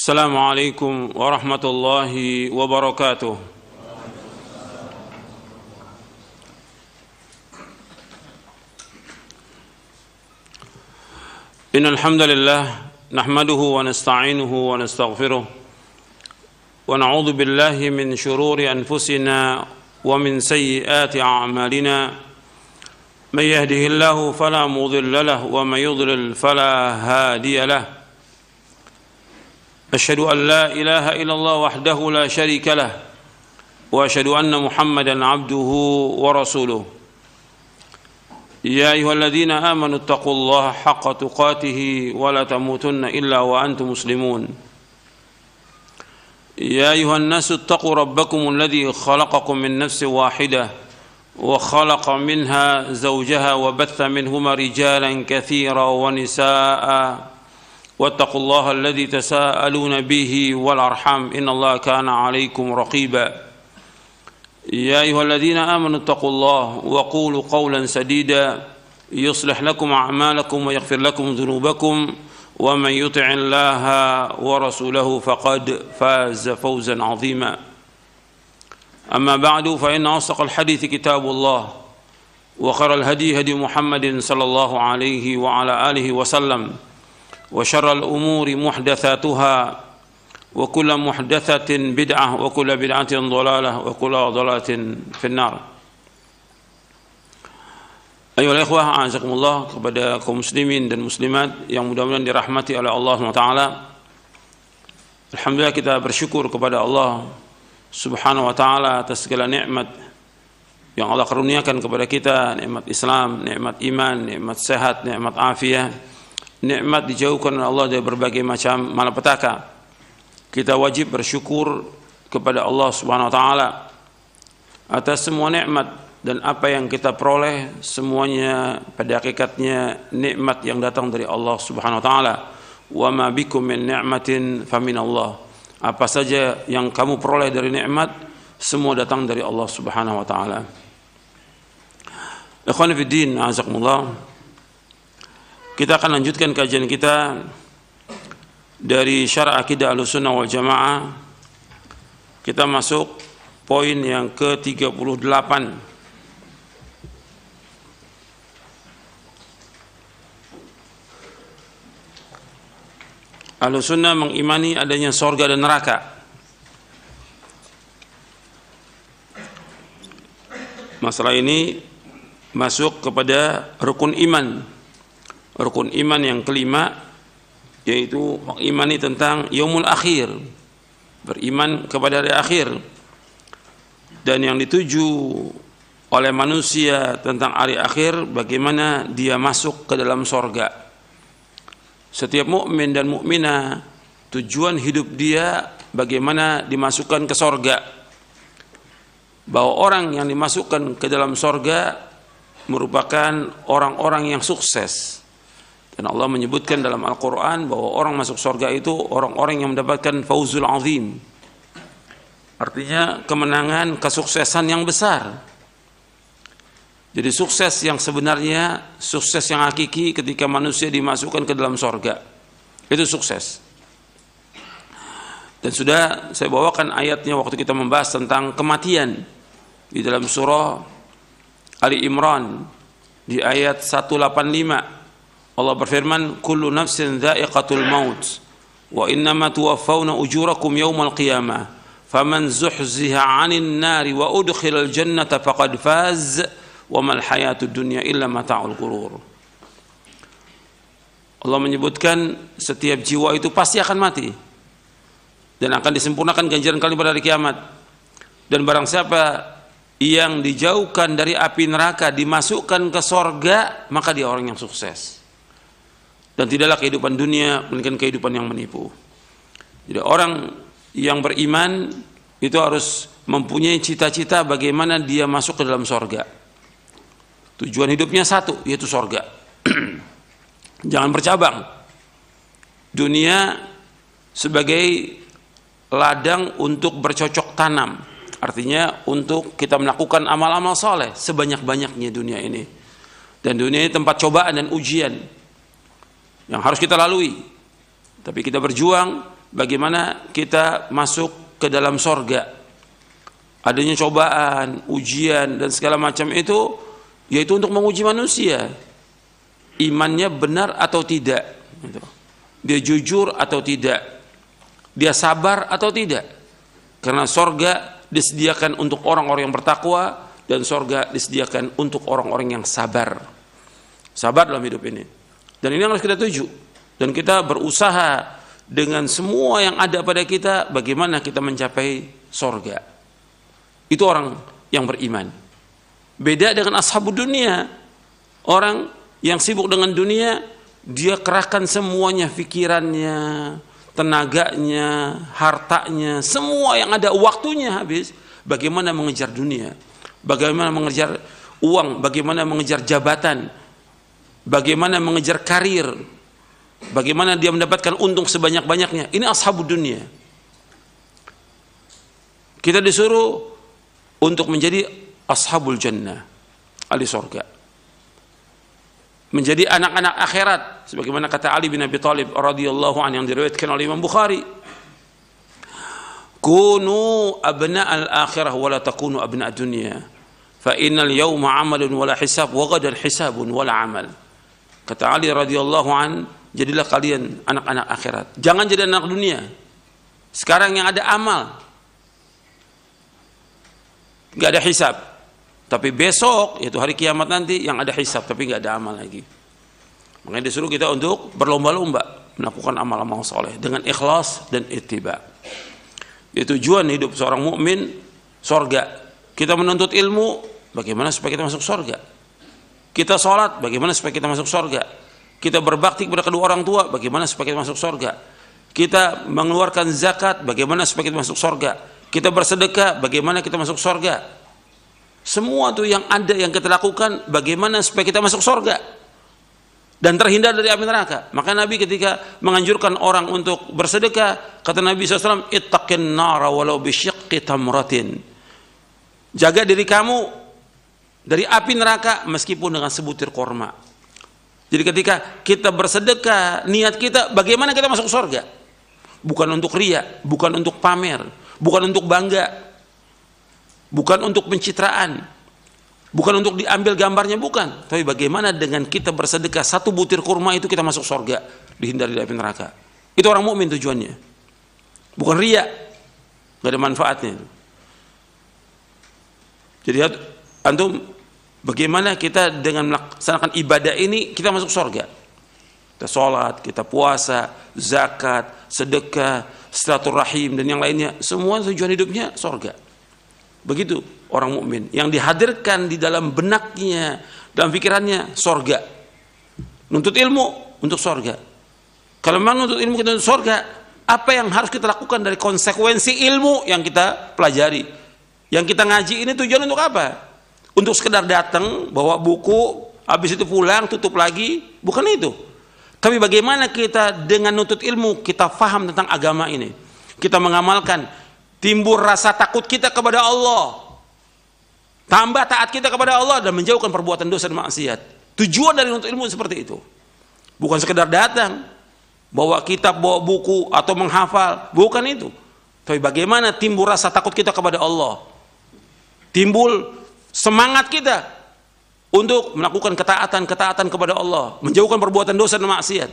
السلام عليكم ورحمة الله وبركاته. إن الحمد لله نحمده ونستعينه ونستغفره ونعوذ بالله من شرور أنفسنا ومن سيئات أعمالنا من يهده الله فلا مضل له ومن يضلل فلا هادي له أشهد أن لا إله إلا الله وحده لا شريك له وأشهد أن محمدا عبده ورسوله يا أيها الذين آمنوا اتقوا الله حق تقاته ولا تموتن إلا وأنتم مسلمون يا أيها الناس اتقوا ربكم الذي خلقكم من نفس واحدة وخلق منها زوجها وبث منهما رجالا كثيرا ونساء واتقوا الله الذي تساءلون به والأرحام إن الله كان عليكم رقيبا يا أيها الذين آمنوا اتقوا الله وقولوا قولا سديدا يصلح لكم أعمالكم ويغفر لكم ذنوبكم ومن يطع الله ورسوله فقد فاز فوزا عظيما أما بعد فإن أصدق الحديث كتاب الله وخير الهدي هدي محمد صلى الله عليه وعلى آله وسلم وشر الأمور محدثاتها وكل محدثة بدعة وكل بدعة ضلالة وكل ضلالة في النار. Ayolah ikhwah, a'azakumullah, kepada kaum muslimin dan muslimat yang mudah-mudahan dirahmati oleh Allah SWT. Alhamdulillah, kita bersyukur kepada Allah Subhanahu wa ta'ala atas segala nikmat yang Allah karuniakan kepada kita, nikmat Islam, nikmat iman, nikmat sehat, nikmat afiah, nikmat dijauhkan oleh Allah dari berbagai macam malapetaka. Kita wajib bersyukur kepada Allah Subhanahu wa taala atas semua nikmat, dan apa yang kita peroleh semuanya pada hakikatnya nikmat yang datang dari Allah Subhanahu wa taala. Wa ma bikum min ni'matin faminallah. Apa saja yang kamu peroleh dari nikmat semua datang dari Allah Subhanahu wa taala. Ikhwan fillah, azakumullah. Kita akan lanjutkan kajian kita dari Syarah Aqidah Ahlussunnah wal Jamaah. Kita masuk poin yang ke-38. Ahlussunnah mengimani adanya surga dan neraka. Masalah ini masuk kepada rukun iman. Rukun iman yang kelima, yaitu mengimani tentang yaumul akhir, beriman kepada hari akhir, dan yang dituju oleh manusia tentang hari akhir, bagaimana dia masuk ke dalam sorga. Setiap mukmin dan mukminah tujuan hidup dia bagaimana dimasukkan ke sorga, bahwa orang yang dimasukkan ke dalam sorga merupakan orang-orang yang sukses. Dan Allah menyebutkan dalam Al-Quran bahwa orang masuk surga itu orang-orang yang mendapatkan fauzul azim. Artinya kemenangan, kesuksesan yang besar. Jadi sukses yang sebenarnya, sukses yang hakiki ketika manusia dimasukkan ke dalam surga. Itu sukses. Dan sudah saya bawakan ayatnya waktu kita membahas tentang kematian di dalam surah Ali Imran di ayat 185. Allah berfirman, kullu nafsin dha'iqatul maut wa innama tuwaffawna ujurakum yawmal qiyamah faman zuhziha 'anil nari wa udkhilal jannata faqad faz wa mal hayatud dunya illa mata'ul ghurur. Allah menyebutkan setiap jiwa itu pasti akan mati dan akan disempurnakan ganjaran kalian pada hari kiamat. Dan barang siapa yang dijauhkan dari api neraka dimasukkan ke sorga, maka dia orang yang sukses. Dan tidaklah kehidupan dunia melainkan kehidupan yang menipu. Jadi orang yang beriman itu harus mempunyai cita-cita bagaimana dia masuk ke dalam sorga. Tujuan hidupnya satu, yaitu sorga. Jangan bercabang. Dunia sebagai ladang untuk bercocok tanam. Artinya untuk kita melakukan amal-amal soleh sebanyak-banyaknya dunia ini. Dan dunia ini tempat cobaan dan ujian yang harus kita lalui. Tapi kita berjuang bagaimana kita masuk ke dalam sorga. Adanya cobaan, ujian dan segala macam itu, yaitu untuk menguji manusia, imannya benar atau tidak, dia jujur atau tidak, dia sabar atau tidak. Karena sorga disediakan untuk orang-orang yang bertakwa, dan sorga disediakan untuk orang-orang yang sabar. Sabar dalam hidup ini. Dan ini yang harus kita tuju. Dan kita berusaha dengan semua yang ada pada kita, bagaimana kita mencapai sorga. Itu orang yang beriman. Beda dengan ashabud dunia. Orang yang sibuk dengan dunia, dia kerahkan semuanya, pikirannya, tenaganya, hartanya, semua yang ada, waktunya habis bagaimana mengejar dunia, bagaimana mengejar uang, bagaimana mengejar jabatan, bagaimana mengejar karir, bagaimana dia mendapatkan untung sebanyak-banyaknya. Ini ashabud dunia. Kita disuruh untuk menjadi ashabul jannah, ahli surga, menjadi anak-anak akhirat, sebagaimana kata Ali bin Abi Thalib radhiyallahu anhu yang diriwayatkan oleh Imam Bukhari, kunu abna'al akhirah wa la takunu abna'ad dunya fa innal yawma 'amalun wa la hisab wa ghadan hisabun wa la 'amal. Kata Ali radhiyallahu anhu, jadilah kalian anak-anak akhirat, jangan jadi anak dunia. Sekarang yang ada amal, nggak ada hisab. Tapi besok, yaitu hari kiamat nanti, yang ada hisab, tapi nggak ada amal lagi. Makanya disuruh kita untuk berlomba-lomba melakukan amal-amal soleh dengan ikhlas dan ittiba. Itu tujuan hidup seorang mukmin, sorga. Kita menuntut ilmu, bagaimana supaya kita masuk sorga. Kita sholat, bagaimana supaya kita masuk sorga. Kita berbakti kepada kedua orang tua, bagaimana supaya kita masuk sorga. Kita mengeluarkan zakat, bagaimana supaya kita masuk sorga. Kita bersedekah, bagaimana kita masuk sorga. Semua itu yang ada yang kita lakukan, bagaimana supaya kita masuk surga dan terhindar dari api neraka. Maka Nabi ketika menganjurkan orang untuk bersedekah, kata Nabi SAW, ittaqin nara walau bisyiqqi tamratin. Jaga diri kamu dari api neraka meskipun dengan sebutir korma. Jadi ketika kita bersedekah, niat kita bagaimana kita masuk surga. Bukan untuk riya, bukan untuk pamer, bukan untuk bangga, bukan untuk pencitraan, bukan untuk diambil gambarnya, bukan. Tapi bagaimana dengan kita bersedekah satu butir kurma itu kita masuk surga, dihindari dari api neraka. Itu orang mukmin tujuannya. Bukan riya, nggak ada manfaatnya. Jadi antum, bagaimana kita dengan melaksanakan ibadah ini kita masuk surga. Kita sholat, kita puasa, zakat, sedekah, silaturahim dan yang lainnya, semua tujuan hidupnya surga. Begitu orang mukmin yang dihadirkan di dalam benaknya, dalam pikirannya sorga. Nuntut ilmu untuk sorga. Kalau memang nuntut ilmu kita untuk sorga, apa yang harus kita lakukan dari konsekuensi ilmu yang kita pelajari, yang kita ngaji ini tujuan untuk apa? Untuk sekedar datang bawa buku, habis itu pulang tutup lagi? Bukan itu. Tapi bagaimana kita dengan nuntut ilmu kita faham tentang agama ini, kita mengamalkan. Timbul rasa takut kita kepada Allah, tambah taat kita kepada Allah, dan menjauhkan perbuatan dosa dan maksiat. Tujuan dari nuntut ilmu seperti itu. Bukan sekedar datang bawa kitab, bawa buku atau menghafal, bukan itu. Tapi bagaimana timbul rasa takut kita kepada Allah, timbul semangat kita untuk melakukan ketaatan kepada Allah, menjauhkan perbuatan dosa dan maksiat,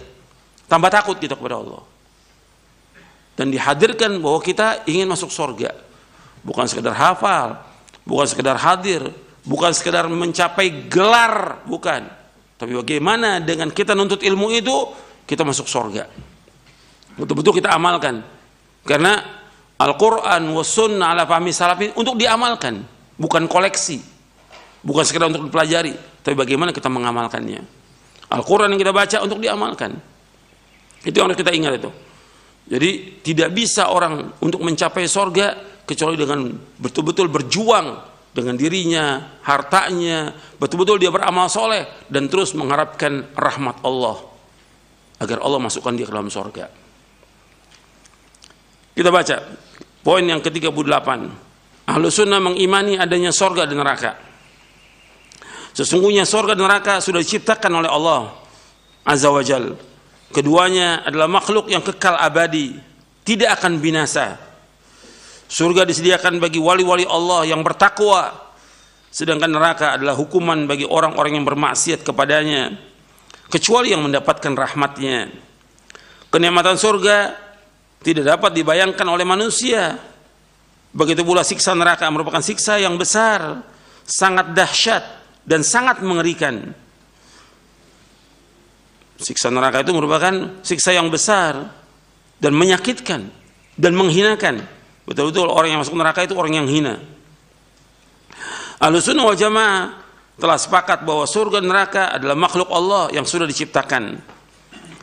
tambah takut kita kepada Allah. Dan dihadirkan bahwa kita ingin masuk surga, bukan sekedar hafal, bukan sekedar hadir, bukan sekedar mencapai gelar, bukan. Tapi bagaimana dengan kita nuntut ilmu itu kita masuk surga, betul-betul kita amalkan. Karena Al-Quran was sunnah ala fahmi salafin untuk diamalkan, bukan koleksi, bukan sekedar untuk dipelajari, tapi bagaimana kita mengamalkannya. Al-Quran yang kita baca untuk diamalkan, itu yang harus kita ingat itu. Jadi tidak bisa orang untuk mencapai surga kecuali dengan betul-betul berjuang dengan dirinya, hartanya, betul-betul dia beramal soleh dan terus mengharapkan rahmat Allah agar Allah masukkan dia ke dalam surga. Kita baca poin yang ke-38. Ahlus sunnah mengimani adanya surga dan neraka. Sesungguhnya surga dan neraka sudah diciptakan oleh Allah Azza wa Jalla. Keduanya adalah makhluk yang kekal abadi, tidak akan binasa. Surga disediakan bagi wali-wali Allah yang bertakwa, sedangkan neraka adalah hukuman bagi orang-orang yang bermaksiat kepadanya, kecuali yang mendapatkan rahmatnya. Kenikmatan surga tidak dapat dibayangkan oleh manusia. Begitu pula siksa neraka merupakan siksa yang besar, sangat dahsyat dan sangat mengerikan. Siksa neraka itu merupakan siksa yang besar dan menyakitkan dan menghinakan. Betul-betul orang yang masuk neraka itu orang yang hina. Ahlussunnah wal Jamaah telah sepakat bahwa surga dan neraka adalah makhluk Allah yang sudah diciptakan.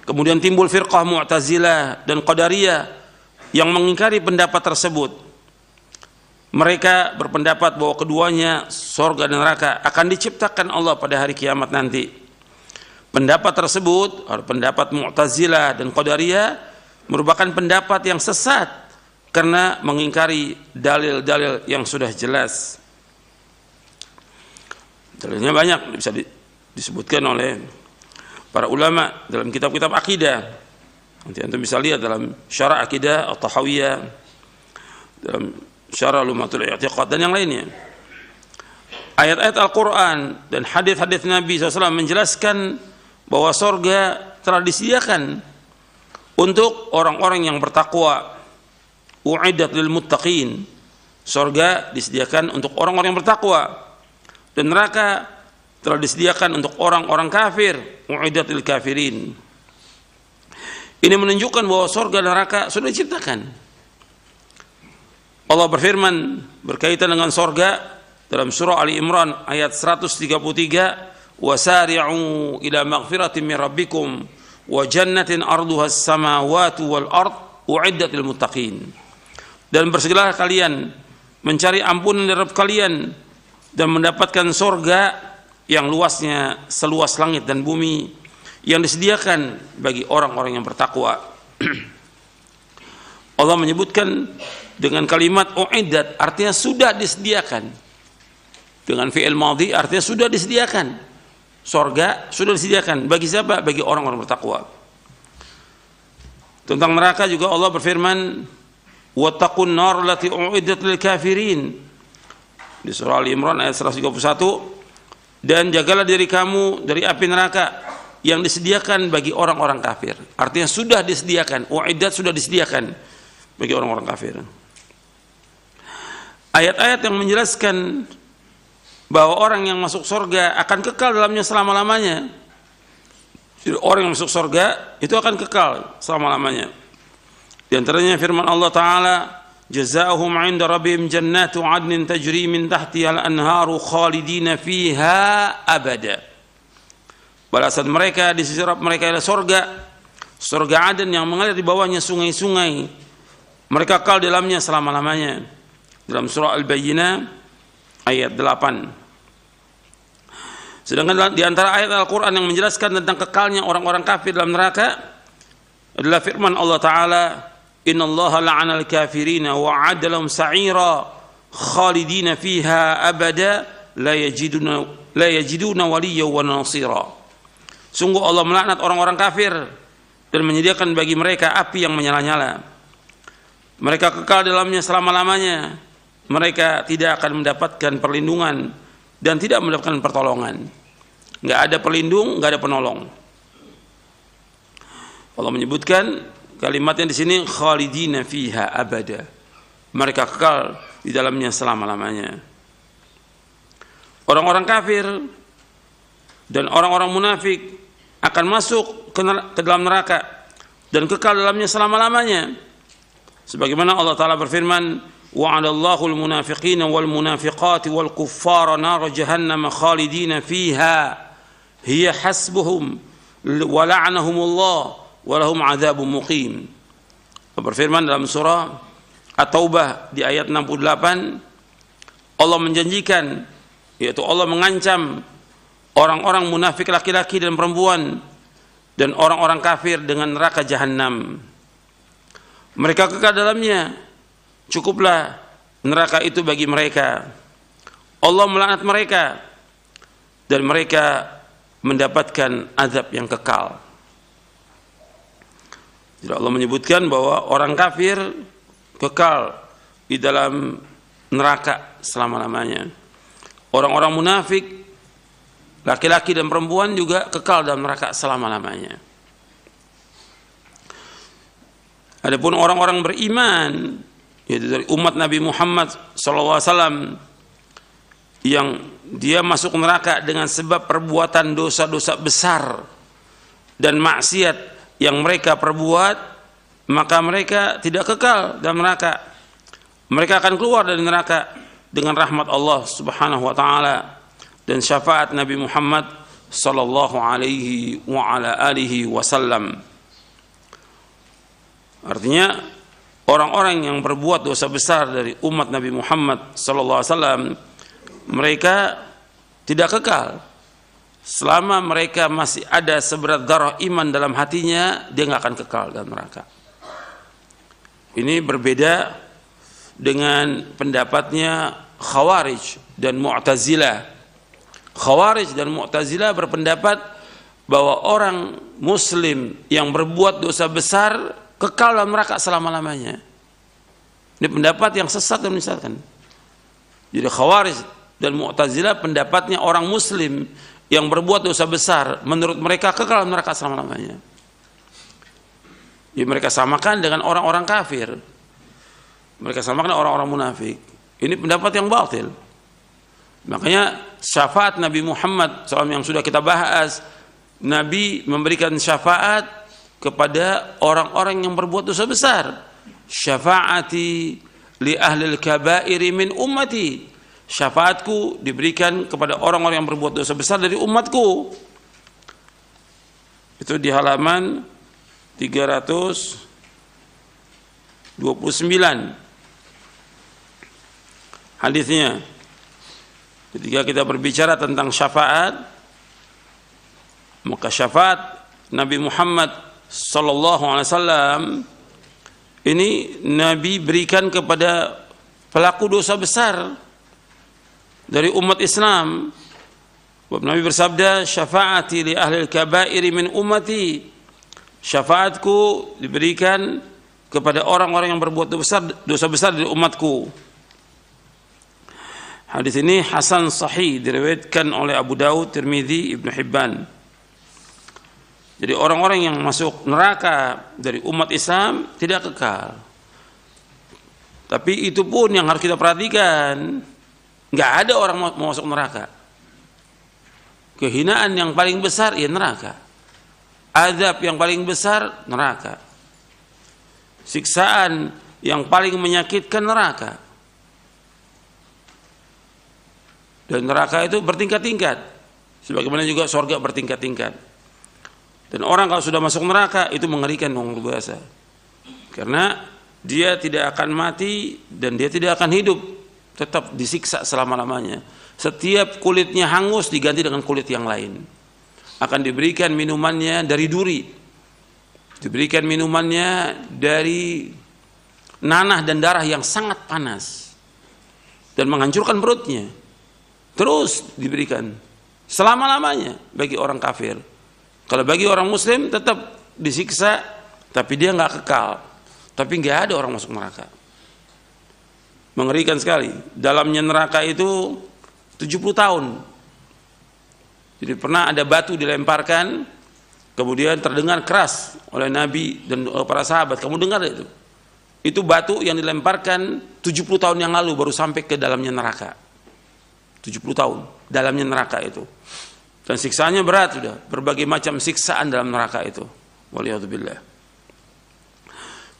Kemudian timbul firqah Mu'tazilah dan Qadariyah yang mengingkari pendapat tersebut. Mereka berpendapat bahwa keduanya, surga dan neraka, akan diciptakan Allah pada hari kiamat nanti. Pendapat tersebut, pendapat Mu'tazilah dan Qadariyah, merupakan pendapat yang sesat karena mengingkari dalil-dalil yang sudah jelas. Dalilnya banyak, bisa disebutkan oleh para ulama dalam kitab-kitab akidah. Nanti antum bisa lihat dalam Syarah Akidah At-Tahawiyah, dalam Syarah Lumatul I'tiqad dan yang lainnya. Ayat-ayat Al-Quran dan hadis-hadis Nabi SAW menjelaskan bahwa surga telah disediakan untuk orang-orang yang bertakwa. U'iddat lil muttaqin. Surga disediakan untuk orang-orang yang bertakwa, dan neraka telah disediakan untuk orang-orang kafir. U'iddat lil kafirin. Ini menunjukkan bahwa surga dan neraka sudah diciptakan. Allah berfirman berkaitan dengan surga dalam surah Ali Imran ayat 133, wasari'u ila maghfiratin min rabbikum wa jannatin arduha as-samawati wal ard u'iddat lil muttaqin. Dan bersegeralah kalian mencari ampunan dari Rabb kalian dan mendapatkan surga yang luasnya seluas langit dan bumi, yang disediakan bagi orang-orang yang bertakwa. Allah menyebutkan dengan kalimat u'iddat, artinya sudah disediakan. Dengan fi'il madhi artinya sudah disediakan. Surga sudah disediakan bagi siapa? Bagi orang-orang bertakwa. Tentang neraka juga Allah berfirman, wattaqun nar allati u'iddat lil kafirin, di surah Ali Imran ayat 131, dan jagalah diri kamu dari api neraka yang disediakan bagi orang-orang kafir. Artinya sudah disediakan, u'iddat sudah disediakan bagi orang-orang kafir. Ayat-ayat yang menjelaskan bahwa orang yang masuk surga akan kekal dalamnya selama-lamanya. Jadi orang yang masuk surga itu akan kekal selama-lamanya. Di antaranya firman Allah Ta'ala, jazaohum 'inda rabbihim jannatu 'adnin tajri min tahtiha al-anharu khalidina fiha abada. Balasan mereka di sisi Rabb mereka adalah surga Aden yang mengalir di bawahnya sungai-sungai. Mereka kekal dalamnya selama-lamanya. Dalam surah Al-Bayyinah ayat 8. Sedangkan di antara ayat Al-Quran yang menjelaskan tentang kekalnya orang-orang kafir dalam neraka adalah firman Allah Ta'ala, innallaha la'ana al-kafirina wa 'adda lahum sa'ira khalidina fiha abada la yajiduna waliyyan wa nasira. Sungguh Allah melaknat orang-orang kafir dan menyediakan bagi mereka api yang menyala-nyala. Mereka kekal dalamnya selama-lamanya. Mereka tidak akan mendapatkan perlindungan dan tidak mendapatkan pertolongan. Enggak ada pelindung, enggak ada penolong. Allah menyebutkan kalimatnya di sini, khalidina fiha abada. Mereka kekal di dalamnya selama-lamanya. Orang-orang kafir dan orang-orang munafik akan masuk ke dalam neraka dan kekal dalamnya selama-lamanya. Sebagaimana Allah Ta'ala berfirman, wa'adallahu al-munafiqina wal-munafiqati wal-kuffara nar jahannam khalidina fiha hiya hasbuhum wa la'anahumullah wa lahum 'adzabun muqim. Berfirman dalam surah At-Taubah di ayat 68, Allah menjanjikan, yaitu Allah mengancam orang-orang munafik laki-laki dan perempuan dan orang-orang kafir dengan neraka jahanam. Mereka kekal dalamnya, cukuplah neraka itu bagi mereka. Allah melaknat mereka dan mereka mendapatkan azab yang kekal. Jadi Allah menyebutkan bahwa orang kafir kekal di dalam neraka selama-lamanya. Orang-orang munafik, laki-laki dan perempuan juga kekal dalam neraka selama-lamanya. Adapun orang-orang beriman, yaitu dari umat Nabi Muhammad SAW, yang dia masuk neraka dengan sebab perbuatan dosa-dosa besar dan maksiat yang mereka perbuat, maka mereka tidak kekal dalam neraka. Mereka akan keluar dari neraka dengan rahmat Allah Subhanahu wa taala dan syafaat Nabi Muhammad sallallahu alaihi wa ala alihi wasallam. Artinya orang-orang yang berbuat dosa besar dari umat Nabi Muhammad sallallahu alaihi wasallam, mereka tidak kekal. Selama mereka masih ada seberat darah iman dalam hatinya, dia nggak akan kekal dalam neraka. Ini berbeda dengan pendapatnya Khawarij dan Mu'tazilah. Khawarij dan Mu'tazilah berpendapat bahwa orang Muslim yang berbuat dosa besar kekal dalam neraka selama-lamanya. Ini pendapat yang sesat dan menyesatkan. Jadi Khawarij dan Mu'tazilah pendapatnya orang Muslim yang berbuat dosa besar, menurut mereka kekal dalam neraka selama-lamanya. Ya, mereka samakan dengan orang-orang kafir. Mereka samakan dengan orang-orang munafik. Ini pendapat yang batil. Makanya syafaat Nabi Muhammad SAW yang sudah kita bahas, Nabi memberikan syafaat kepada orang-orang yang berbuat dosa besar. Syafaati li ahlil kabairi min ummati. Syafaatku diberikan kepada orang-orang yang berbuat dosa besar dari umatku. Itu di halaman 329 hadisnya. Ketika kita berbicara tentang syafaat, maka syafaat Nabi Muhammad sallallahu alaihi wasallam ini Nabi berikan kepada pelaku dosa besar dari umat Islam. Nabi bersabda, syafaati li ahli al-kabairi min ummati. Syafaatku diberikan kepada orang-orang yang berbuat dosa besar dari umatku. Hadis ini hasan sahih, diriwayatkan oleh Abu Daud, Tirmidzi, Ibnu Hibban. Jadi orang-orang yang masuk neraka dari umat Islam tidak kekal. Tapi itu pun yang harus kita perhatikan. Nggak ada orang mau masuk neraka. Kehinaan yang paling besar ya neraka. Azab yang paling besar neraka. Siksaan yang paling menyakitkan neraka. Dan neraka itu bertingkat-tingkat. Sebagaimana juga surga bertingkat-tingkat. Dan orang kalau sudah masuk neraka itu mengerikan luar biasa. Karena dia tidak akan mati dan dia tidak akan hidup. Tetap disiksa selama-lamanya. Setiap kulitnya hangus diganti dengan kulit yang lain. Akan diberikan minumannya dari duri. Diberikan minumannya dari nanah dan darah yang sangat panas. Dan menghancurkan perutnya. Terus diberikan selama-lamanya bagi orang kafir. Kalau bagi orang muslim tetap disiksa, tapi dia nggak kekal. Tapi nggak ada orang masuk neraka. Mengerikan sekali. Dalamnya neraka itu 70 tahun. Jadi pernah ada batu dilemparkan, kemudian terdengar keras oleh Nabi dan oleh para sahabat. Kamu dengar itu? Itu batu yang dilemparkan 70 tahun yang lalu baru sampai ke dalamnya neraka. 70 tahun dalamnya neraka itu. Dan siksaannya berat sudah. Berbagai macam siksaan dalam neraka itu. Waliyadzubillah.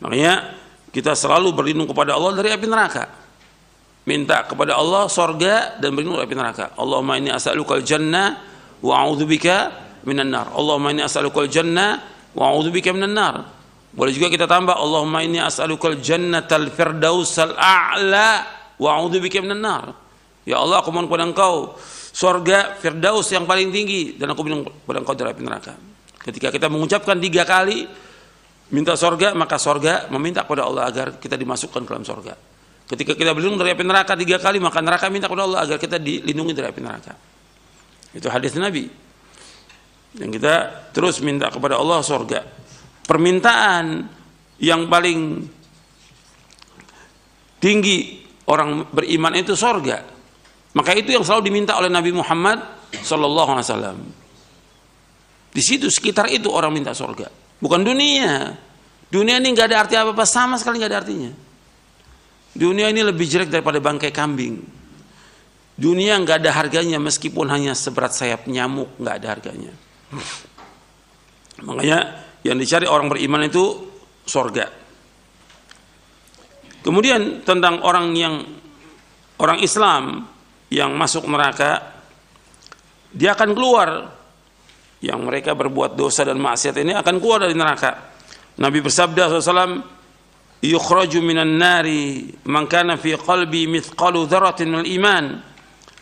Makanya kita selalu berlindung kepada Allah dari api neraka. Minta kepada Allah sorga dan berlindung dari api neraka. Allahumma inni as'alukal jannah wa a'udzubika minan nar. Allahumma inni as'alukal jannah wa a'udzubika minan nar. Boleh juga kita tambah Allahumma inni as'alukal jannatal firdausal a'la wa a'udzubika minan nar. Ya Allah, aku mohon kepada Engkau surga firdaus yang paling tinggi dan aku berlindung kepada Engkau dari api neraka. Ketika kita mengucapkan 3 kali minta surga, maka surga meminta kepada Allah agar kita dimasukkan ke dalam surga. Ketika kita berlindung dari api neraka 3 kali, maka neraka minta kepada Allah agar kita dilindungi dari api neraka. Itu hadis Nabi. Dan kita terus minta kepada Allah surga. permintaan yang paling tinggi orang beriman itu sorga. Maka itu yang selalu diminta oleh Nabi Muhammad SAW. Di situ sekitar itu orang minta sorga, bukan dunia. Dunia ini nggak ada arti apa-apa, sama sekali nggak ada artinya. Dunia ini lebih jelek daripada bangkai kambing. Dunia nggak ada harganya, meskipun hanya seberat sayap nyamuk, nggak ada harganya. Makanya yang dicari orang beriman itu sorga. Kemudian tentang orang Islam yang masuk neraka, dia akan keluar. Yang mereka berbuat dosa dan maksiat ini akan keluar dari neraka. Nabi bersabda SAW, yukhraju minan nari man kana fi qalbi mithqalu dzarratin minal iman.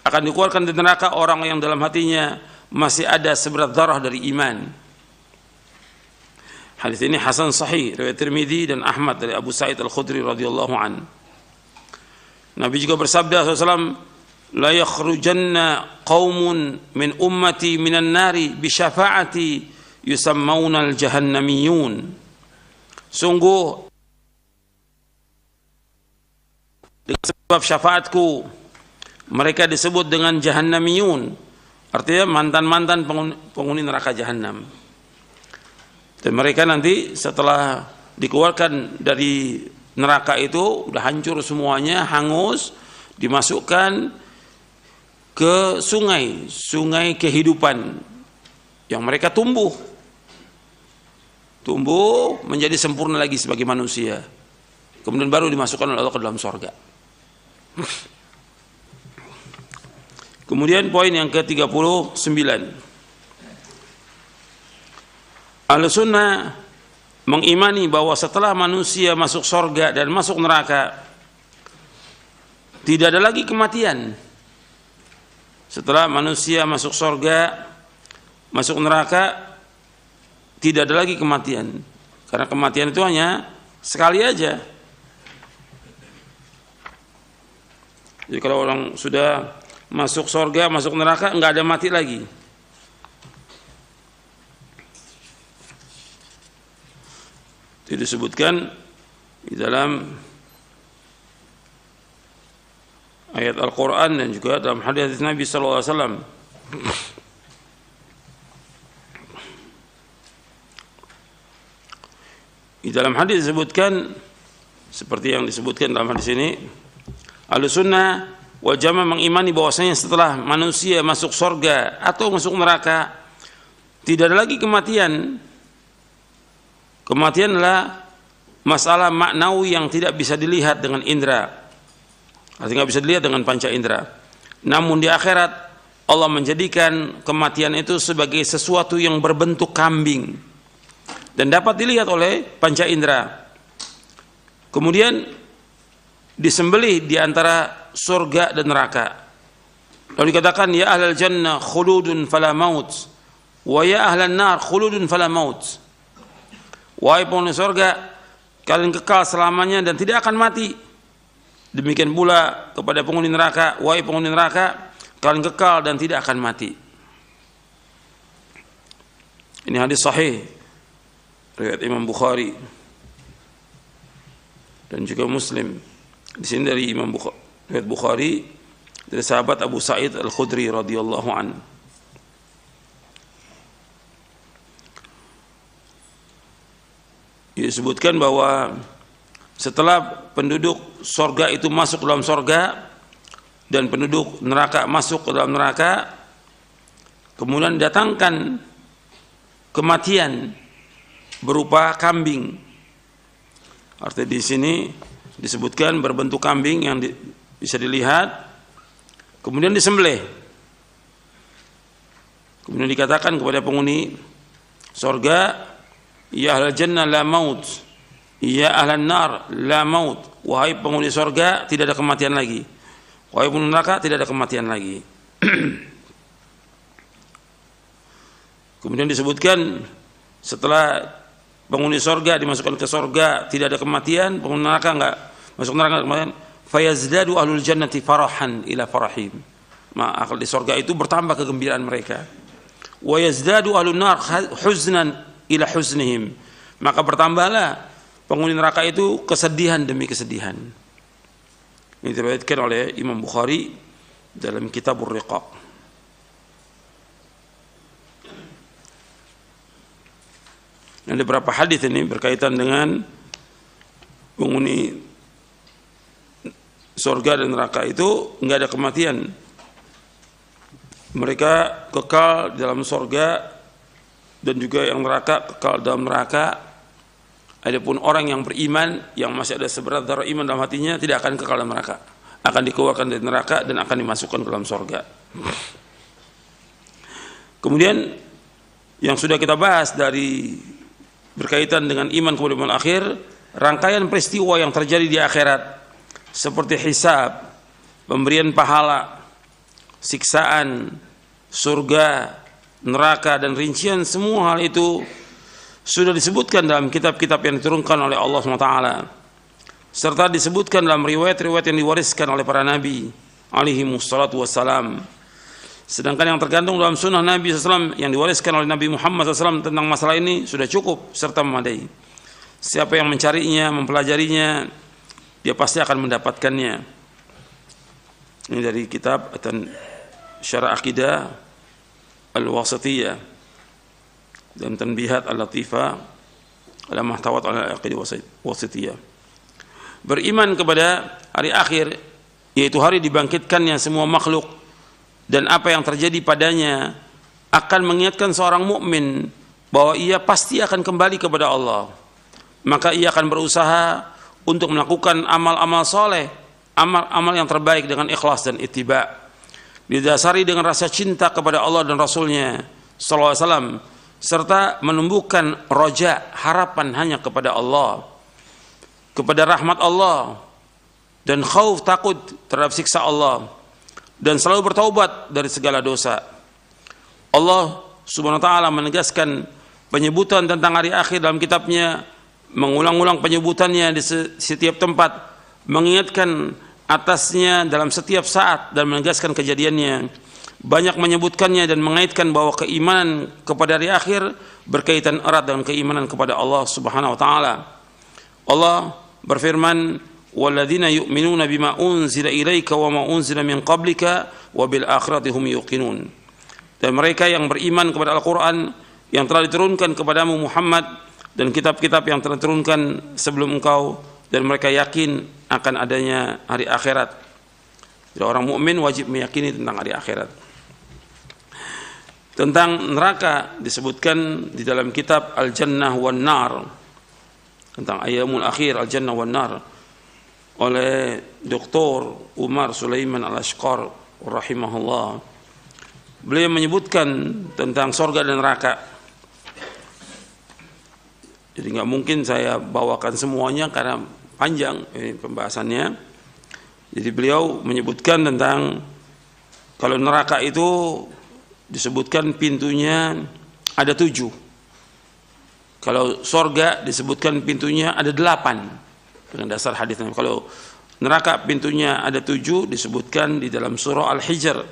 Akan dikeluarkan dari neraka orang yang dalam hatinya masih ada seberat zarah dari iman. Hadis ini hasan sahih riwayat Tirmidzi dan Ahmad dari Abu Sa'id Al-Khudri radhiyallahu an. Nabi juga bersabda SAW, la yakhrujanna qaumun min ummati minan nari bi syafaati yusammauna al-jahannamiyun. Sungguh dengan sebab syafaatku mereka disebut dengan jahannamiyun, artinya mantan-mantan penghuni neraka jahanam. Dan mereka nanti setelah dikeluarkan dari neraka itu udah hancur semuanya, hangus, dimasukkan ke sungai kehidupan yang mereka tumbuh menjadi sempurna lagi sebagai manusia, kemudian baru dimasukkan oleh Allah ke dalam sorga. Kemudian poin yang ke-39, Ahlussunnah mengimani bahwa setelah manusia masuk sorga dan masuk neraka tidak ada lagi kematian. Setelah manusia masuk surga, masuk neraka, tidak ada lagi kematian. Karena kematian itu hanya sekali aja. Jadi kalau orang sudah masuk surga, masuk neraka, nggak ada mati lagi. Itu disebutkan di dalam ayat Al-Quran dan juga dalam hadis Nabi SAW. Di dalam hadis disebutkan seperti yang disebutkan dalam hadis ini, Ahlussunnah wal Jamaah mengimani bahwasanya setelah manusia masuk surga atau masuk neraka tidak ada lagi kematian. Kematian adalah masalah maknawi yang tidak bisa dilihat dengan indera. Artinya nggak bisa dilihat dengan panca indera. Namun di akhirat Allah menjadikan kematian itu sebagai sesuatu yang berbentuk kambing dan dapat dilihat oleh panca indera. Kemudian disembelih di antara surga dan neraka. Lalu dikatakan, ya ahlal jannah khuludun fala maut, wa ya ahlan nar khuludun fala maut. Wahai penghuni surga, kalian kekal selamanya dan tidak akan mati. Demikian pula kepada penghuni neraka, wahai penghuni neraka, kalian kekal dan tidak akan mati. Ini hadis sahih riwayat Imam Bukhari dan juga Muslim. Di sini dari Imam Bukhari, riwayat Bukhari dari sahabat Abu Sa'id Al-Khudri radhiyallahu an. Disebutkan bahwa setelah penduduk sorga itu masuk ke dalam sorga dan penduduk neraka masuk ke dalam neraka, kemudian datangkan kematian berupa kambing. Artinya di sini disebutkan berbentuk kambing yang bisa dilihat, kemudian disembelih. Kemudian dikatakan kepada penghuni sorga, ya ahlal jannah la maut, ya ahlan nar la maut. Wahai penghuni surga, tidak ada kematian lagi. Wahai penghuni neraka, tidak ada kematian lagi. Kemudian disebutkan setelah penghuni surga dimasukkan ke surga tidak ada kematian, penghuni neraka enggak masuk neraka kematian, fayazdadu ahlul jannati farahan ila farahim. Maka di surga itu bertambah kegembiraan mereka. Wa yazdadu ahlun nar huznan ila huznihim. maka bertambahlah penghuni neraka itu kesedihan demi kesedihan. Ini diriwayatkan oleh Imam Bukhari dalam Kitabur Riqaq. Ada beberapa hadis ini berkaitan dengan penghuni surga dan neraka itu nggak ada kematian. Mereka kekal dalam surga dan juga yang neraka kekal dalam neraka. Adapun orang yang beriman yang masih ada seberat darah iman dalam hatinya tidak akan kekal dalam neraka, akan dikeluarkan dari neraka dan akan dimasukkan ke dalam surga. Kemudian yang sudah kita bahas dari berkaitan dengan iman kepada yaumul akhir, rangkaian peristiwa yang terjadi di akhirat seperti hisab, pemberian pahala, siksaan, surga, neraka dan rincian semua hal itu sudah disebutkan dalam kitab-kitab yang diturunkan oleh Allah SWT, serta disebutkan dalam riwayat-riwayat yang diwariskan oleh para nabi alaihi wassalatu wassalam. Sedangkan yang tergantung dalam sunnah Nabi SAW yang diwariskan oleh Nabi Muhammad SAW tentang masalah ini sudah cukup serta memadai. Siapa yang mencarinya, mempelajarinya, dia pasti akan mendapatkannya. Ini dari kitab Syarah Aqidah Al-Wasatiyah dan Tanbihat Al-Latifah ala Mahtawat Al-Aqidah Wasatiyah. Beriman kepada hari akhir, yaitu hari dibangkitkannya semua makhluk dan apa yang terjadi padanya, akan mengingatkan seorang mukmin bahwa ia pasti akan kembali kepada Allah. Maka ia akan berusaha untuk melakukan amal-amal soleh, amal-amal yang terbaik dengan ikhlas dan ittiba, didasari dengan rasa cinta kepada Allah dan Rasulnya sallallahu alaihi wasallam, serta menumbuhkan roja, harapan hanya kepada Allah, kepada rahmat Allah, dan khauf, takut terhadap siksa Allah, dan selalu bertaubat dari segala dosa. Allah Subhanahu wa taala menegaskan penyebutan tentang hari akhir dalam kitabnya, mengulang-ulang penyebutannya di setiap tempat, mengingatkan atasnya dalam setiap saat dan menegaskan kejadiannya. Banyak menyebutkannya dan mengaitkan bahwa keimanan kepada hari akhir berkaitan erat dengan keimanan kepada Allah Subhanahu wa taala. Allah berfirman, "Walladzina yu'minuna bima unzila ilaika wa ma unzila min qablika wa bil akhirati hum yuqinun." Dan mereka yang beriman kepada Al-Qur'an yang telah diturunkan kepadamu Muhammad dan kitab-kitab yang telah diturunkan sebelum engkau, dan mereka yakin akan adanya hari akhirat. Jadi orang mukmin wajib meyakini tentang hari akhirat. Tentang neraka disebutkan di dalam kitab Al-Jannah wan Nar, tentang ayyamul akhir Al-Jannah wan Nar, oleh Dr. Umar Sulaiman Al-Ashqar rahimahullah. Beliau menyebutkan tentang surga dan neraka. Jadi nggak mungkin saya bawakan semuanya karena panjang ini pembahasannya. Jadi beliau menyebutkan tentang kalau neraka itu disebutkan pintunya ada 7. Kalau surga disebutkan pintunya ada 8 dengan dasar hadisnya. Kalau neraka pintunya ada 7 disebutkan di dalam surah Al-Hijr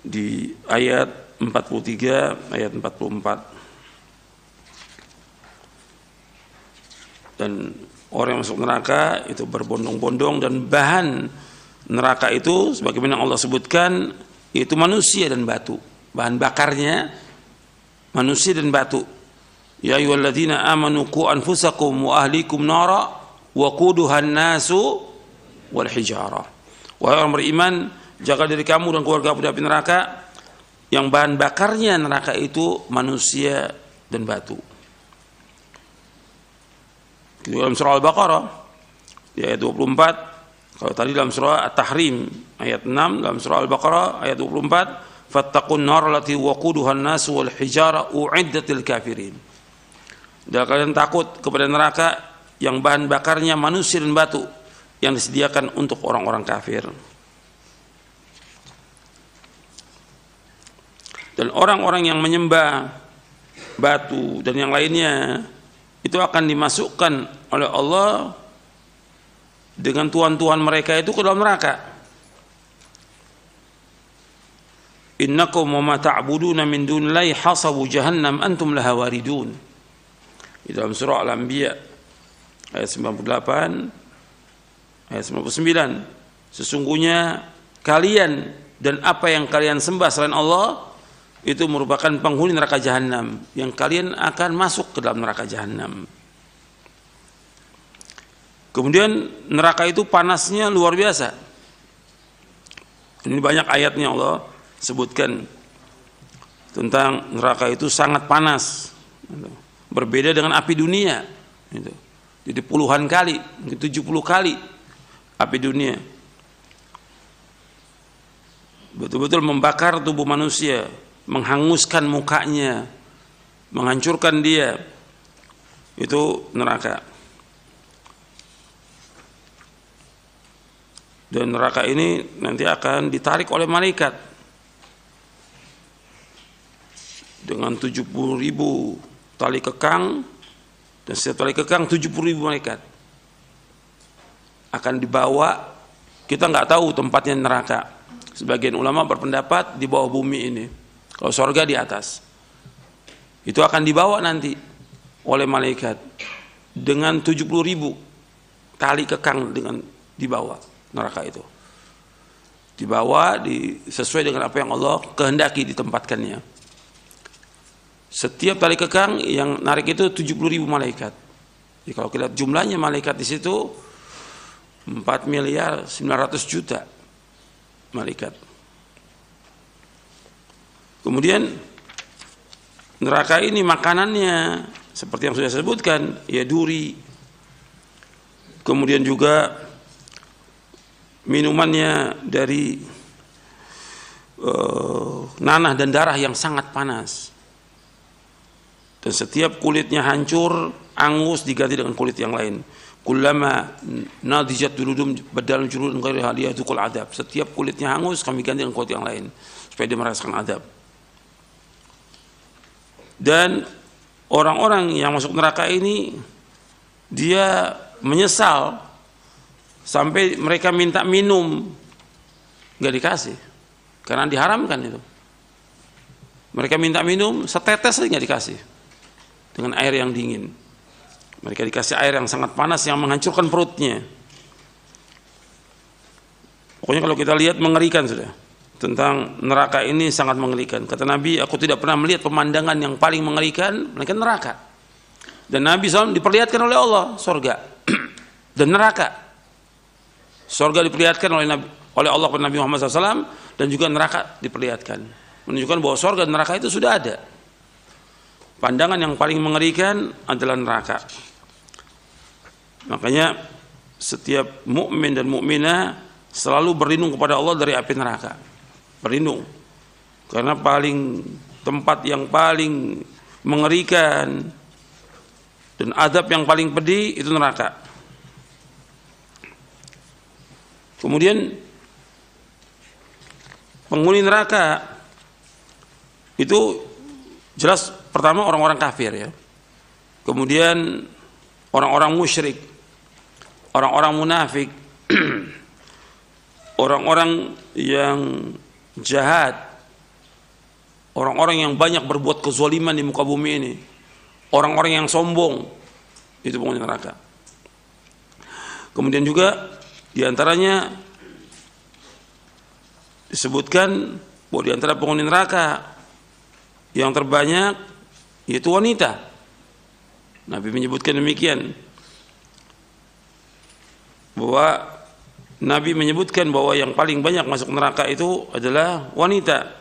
di ayat 43 ayat 44. Dan orang yang masuk neraka itu berbondong-bondong, dan bahan neraka itu sebagaimana Allah sebutkan itu manusia dan batu. Bahan bakarnya manusia dan batu. Ya ayyuhalladzina amanu qu anfusakum wa ahlikum nara wa quduhan nasu wal hijarah. Wahai orang beriman, jaga diri kamu dan keluarga dari api neraka yang bahan bakarnya neraka itu manusia dan batu. Di dalam surah Al-Baqarah di ayat 24, kalau tadi dalam surah At-Tahrim ayat 6, dalam surah Al-Baqarah ayat 24, fattaqun nar allati waquduha an-nas wal hijara u'iddatil kafirin. Dan kalian takut kepada neraka yang bahan bakarnya manusia dan batu yang disediakan untuk orang-orang kafir. Dan orang-orang yang menyembah batu dan yang lainnya itu akan dimasukkan oleh Allah dengan tuhan-tuhan mereka itu ke dalam neraka. Innakum wa ma ta'buduna min dunillahi hasabu jahannam antum laha waridun. Di dalam surah Al-Anbiya ayat 98 ayat 99, sesungguhnya kalian dan apa yang kalian sembah selain Allah itu merupakan penghuni neraka jahanam yang kalian akan masuk ke dalam neraka jahanam. Kemudian neraka itu panasnya luar biasa. Ini banyak ayatnya Allah sebutkan tentang neraka itu sangat panas. Berbeda dengan api dunia. Jadi puluhan kali, 70 kali api dunia. Betul-betul membakar tubuh manusia, menghanguskan mukanya, menghancurkan dia. Itu neraka. Dan neraka ini nanti akan ditarik oleh malaikat dengan 70.000 tali kekang, dan setiap tali kekang 70.000 malaikat akan dibawa. Kita nggak tahu tempatnya neraka. Sebagian ulama berpendapat di bawah bumi ini, kalau surga di atas. Itu akan dibawa nanti oleh malaikat dengan 70.000 tali kekang dengan dibawa. Neraka itu dibawa sesuai dengan apa yang Allah kehendaki ditempatkannya. Setiap tali kekang yang narik itu 70.000 malaikat. Jadi kalau kita lihat jumlahnya malaikat di situ 4.900.000.000 malaikat. Kemudian neraka ini makanannya seperti yang sudah saya sebutkan, ya duri. Kemudian juga minumannya dari nanah dan darah yang sangat panas. Dan setiap kulitnya hancur, angus, diganti dengan kulit yang lain. Kullama nadijat juludum badalun juludun ghairiha liyadzuqul adab. Setiap kulitnya hangus, kami ganti dengan kulit yang lain supaya dia merasakan adab. Dan orang-orang yang masuk neraka ini dia menyesal sampai mereka minta minum, nggak dikasih karena diharamkan itu. Mereka minta minum setetes saja nggak dikasih dengan air yang dingin. Mereka dikasih air yang sangat panas yang menghancurkan perutnya. Pokoknya kalau kita lihat mengerikan sudah. Tentang neraka ini sangat mengerikan. Kata Nabi, aku tidak pernah melihat pemandangan yang paling mengerikan melainkan neraka. Dan Nabi SAW diperlihatkan oleh Allah surga dan neraka. Surga diperlihatkan oleh Allah kepada Nabi Muhammad SAW, dan juga neraka diperlihatkan, menunjukkan bahwa surga dan neraka itu sudah ada. Pandangan yang paling mengerikan adalah neraka. Makanya setiap mukmin dan mukminah selalu berlindung kepada Allah dari api neraka. Berlindung, karena tempat yang paling mengerikan dan azab yang paling pedih itu neraka. Kemudian penghuni neraka itu jelas pertama orang-orang kafir ya. Kemudian orang-orang musyrik, orang-orang munafik, orang-orang yang jahat, orang-orang yang banyak berbuat kezaliman di muka bumi ini, orang-orang yang sombong, itu penghuni neraka. Kemudian juga di antaranya disebutkan bahwa di antara penghuni neraka yang terbanyak yaitu wanita. Nabi menyebutkan demikian, bahwa Nabi menyebutkan bahwa yang paling banyak masuk neraka itu adalah wanita.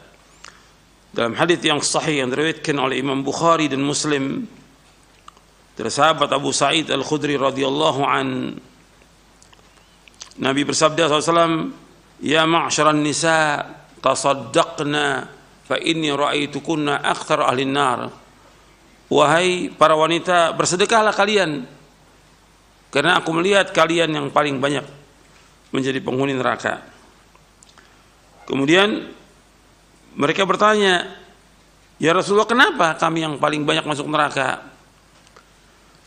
Dalam hadis yang sahih yang diriwayatkan oleh Imam Bukhari dan Muslim dari sahabat Abu Sa'id Al-Khudri radhiyallahu an, Nabi bersabda SAW, ya ma'syaran nisa tasaddaqna fa inni ra'aitukunna akthar ahli nar. Wahai para wanita, bersedekahlah kalian, karena aku melihat kalian yang paling banyak menjadi penghuni neraka. Kemudian mereka bertanya, ya Rasulullah, kenapa kami yang paling banyak masuk neraka?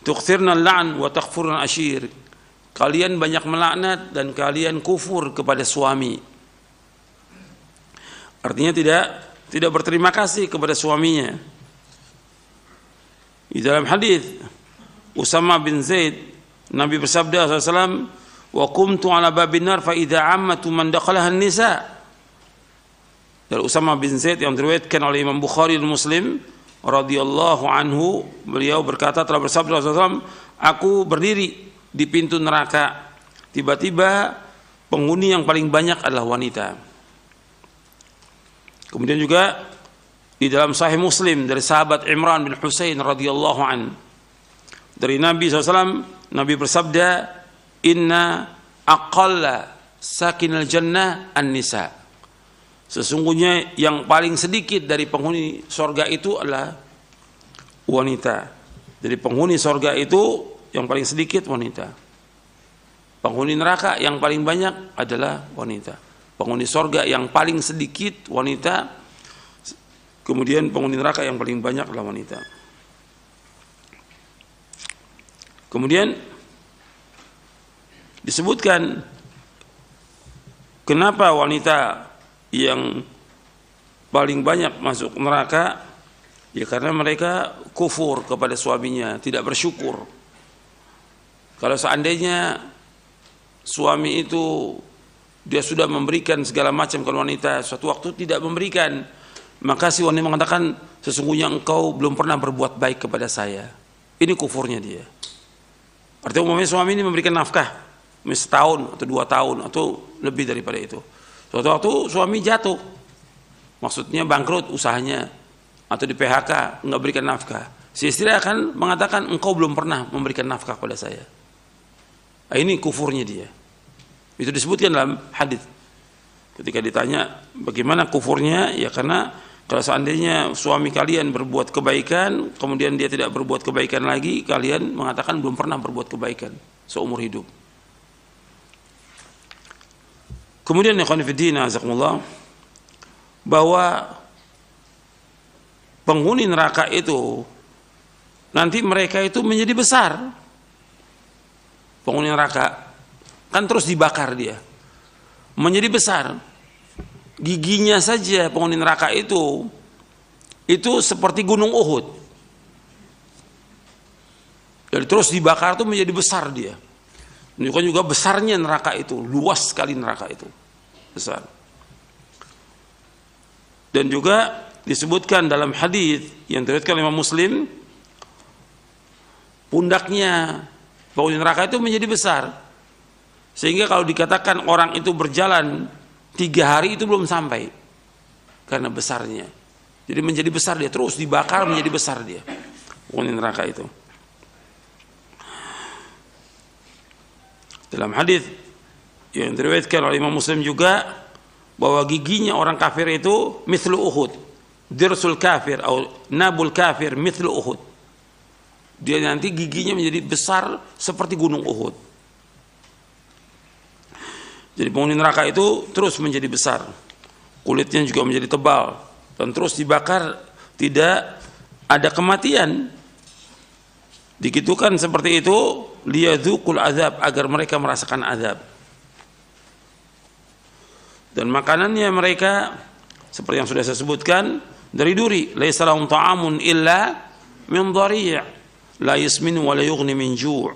Tuqthirna al-la'n wa taghfurna al-ashir. Kalian banyak melaknat dan kalian kufur kepada suami. Artinya tidak berterima kasih kepada suaminya. Di dalam hadis Usama bin Zaid, Nabi bersabda SAW, wa qumtu ala babin nar fa idza ammatu man dakhalaha an-nisa. Dari Usama bin Zaid yang diriwayatkan oleh Imam Bukhari dan Muslim radhiyallahu anhu, beliau berkata telah bersabda SAW, aku berdiri di pintu neraka, tiba-tiba penghuni yang paling banyak adalah wanita. Kemudian juga di dalam Sahih Muslim dari sahabat Imran bin Husain radhiyallahu an, dari Nabi SAW, Nabi bersabda, inna aqalla sakinal jannah an-nisa. Sesungguhnya yang paling sedikit dari penghuni sorga itu adalah wanita. Jadi penghuni sorga itu yang paling sedikit wanita. Penghuni neraka yang paling banyak adalah wanita. Penghuni sorga yang paling sedikit wanita. Kemudian penghuni neraka yang paling banyak adalah wanita. Kemudian disebutkan kenapa wanita yang paling banyak masuk neraka, ya karena mereka kufur kepada suaminya, tidak bersyukur. Kalau seandainya suami itu dia sudah memberikan segala macam ke wanita, suatu waktu tidak memberikan, maka si wanita mengatakan, sesungguhnya engkau belum pernah berbuat baik kepada saya. Ini kufurnya dia. Artinya umumnya suami ini memberikan nafkah setahun atau 2 tahun atau lebih daripada itu. Suatu waktu suami jatuh, maksudnya bangkrut usahanya atau di PHK, nggak berikan nafkah. Si istri akan mengatakan, engkau belum pernah memberikan nafkah kepada saya. Nah, ini kufurnya dia. Itu disebutkan dalam hadis. Ketika ditanya bagaimana kufurnya, ya karena kalau seandainya suami kalian berbuat kebaikan, kemudian dia tidak berbuat kebaikan lagi, kalian mengatakan belum pernah berbuat kebaikan seumur hidup. Kemudian ya khonifidina azakumullah, bahwa penghuni neraka itu nanti mereka itu menjadi besar. Penghuni neraka kan terus dibakar dia, menjadi besar. Giginya saja penghuni neraka itu seperti gunung Uhud. Jadi terus dibakar itu menjadi besar dia. Menunjukkan juga besarnya neraka itu, luas sekali neraka itu, besar. Dan juga disebutkan dalam hadis yang diriwayatkan oleh Imam Muslim, pundaknya penghuni neraka itu menjadi besar, sehingga kalau dikatakan orang itu berjalan 3 hari itu belum sampai karena besarnya. Jadi menjadi besar dia, terus dibakar menjadi besar dia penghuni neraka itu. Dalam hadis yang diriwayatkan oleh Imam Muslim juga, bahwa giginya orang kafir itu mithlu Uhud, dirsul kafir atau nabul kafir mithlu Uhud. Dia nanti giginya menjadi besar seperti gunung Uhud. Jadi penghuni neraka itu terus menjadi besar, kulitnya juga menjadi tebal, dan terus dibakar, tidak ada kematian. Dikitukan seperti itu, liyadzuqul azab, agar mereka merasakan azab. Dan makanannya mereka seperti yang sudah saya sebutkan, dari duri, laisa lahum ta'amun illa min dhari' la yasminu wa la yughni min ju'.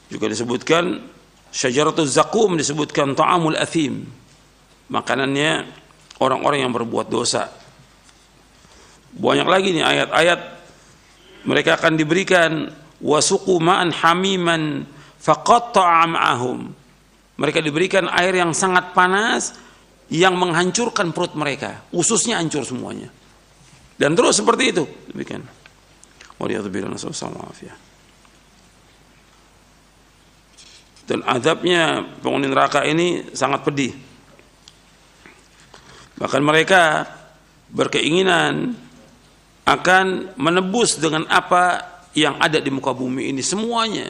Juga disebutkan syajaratuz zakum, disebutkan ta'amul athim, makanannya orang-orang yang berbuat dosa. Banyak lagi nih ayat-ayat, mereka akan diberikan wasuqu ma'an hamiman faqatta'a am'ahum. Mereka diberikan air yang sangat panas yang menghancurkan perut mereka, ususnya hancur semuanya. Dan terus seperti itu demikian. Waliyadzubillah nasallallahu alaihi. Dan azabnya penghuni neraka ini sangat pedih. Bahkan mereka berkeinginan akan menebus dengan apa yang ada di muka bumi ini semuanya,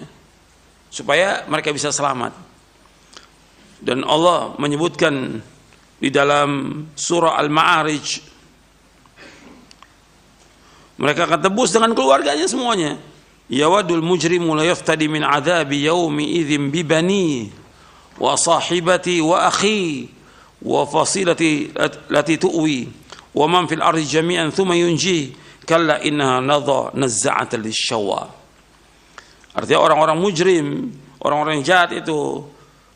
supaya mereka bisa selamat. Dan Allah menyebutkan di dalam surah Al-Ma'arij, mereka akan tebus dengan keluarganya semuanya. Yawadul mujrimu la yaftadi min adzabi yaumi idzin bi bani wa sahibati wa akhi wa fasilati lati tuwi wa man fil ardi jami'an thumma yunji kalla innaha nadha nazza'atan lisyawa. Artinya orang-orang mujrim, orang-orang yang jahat itu,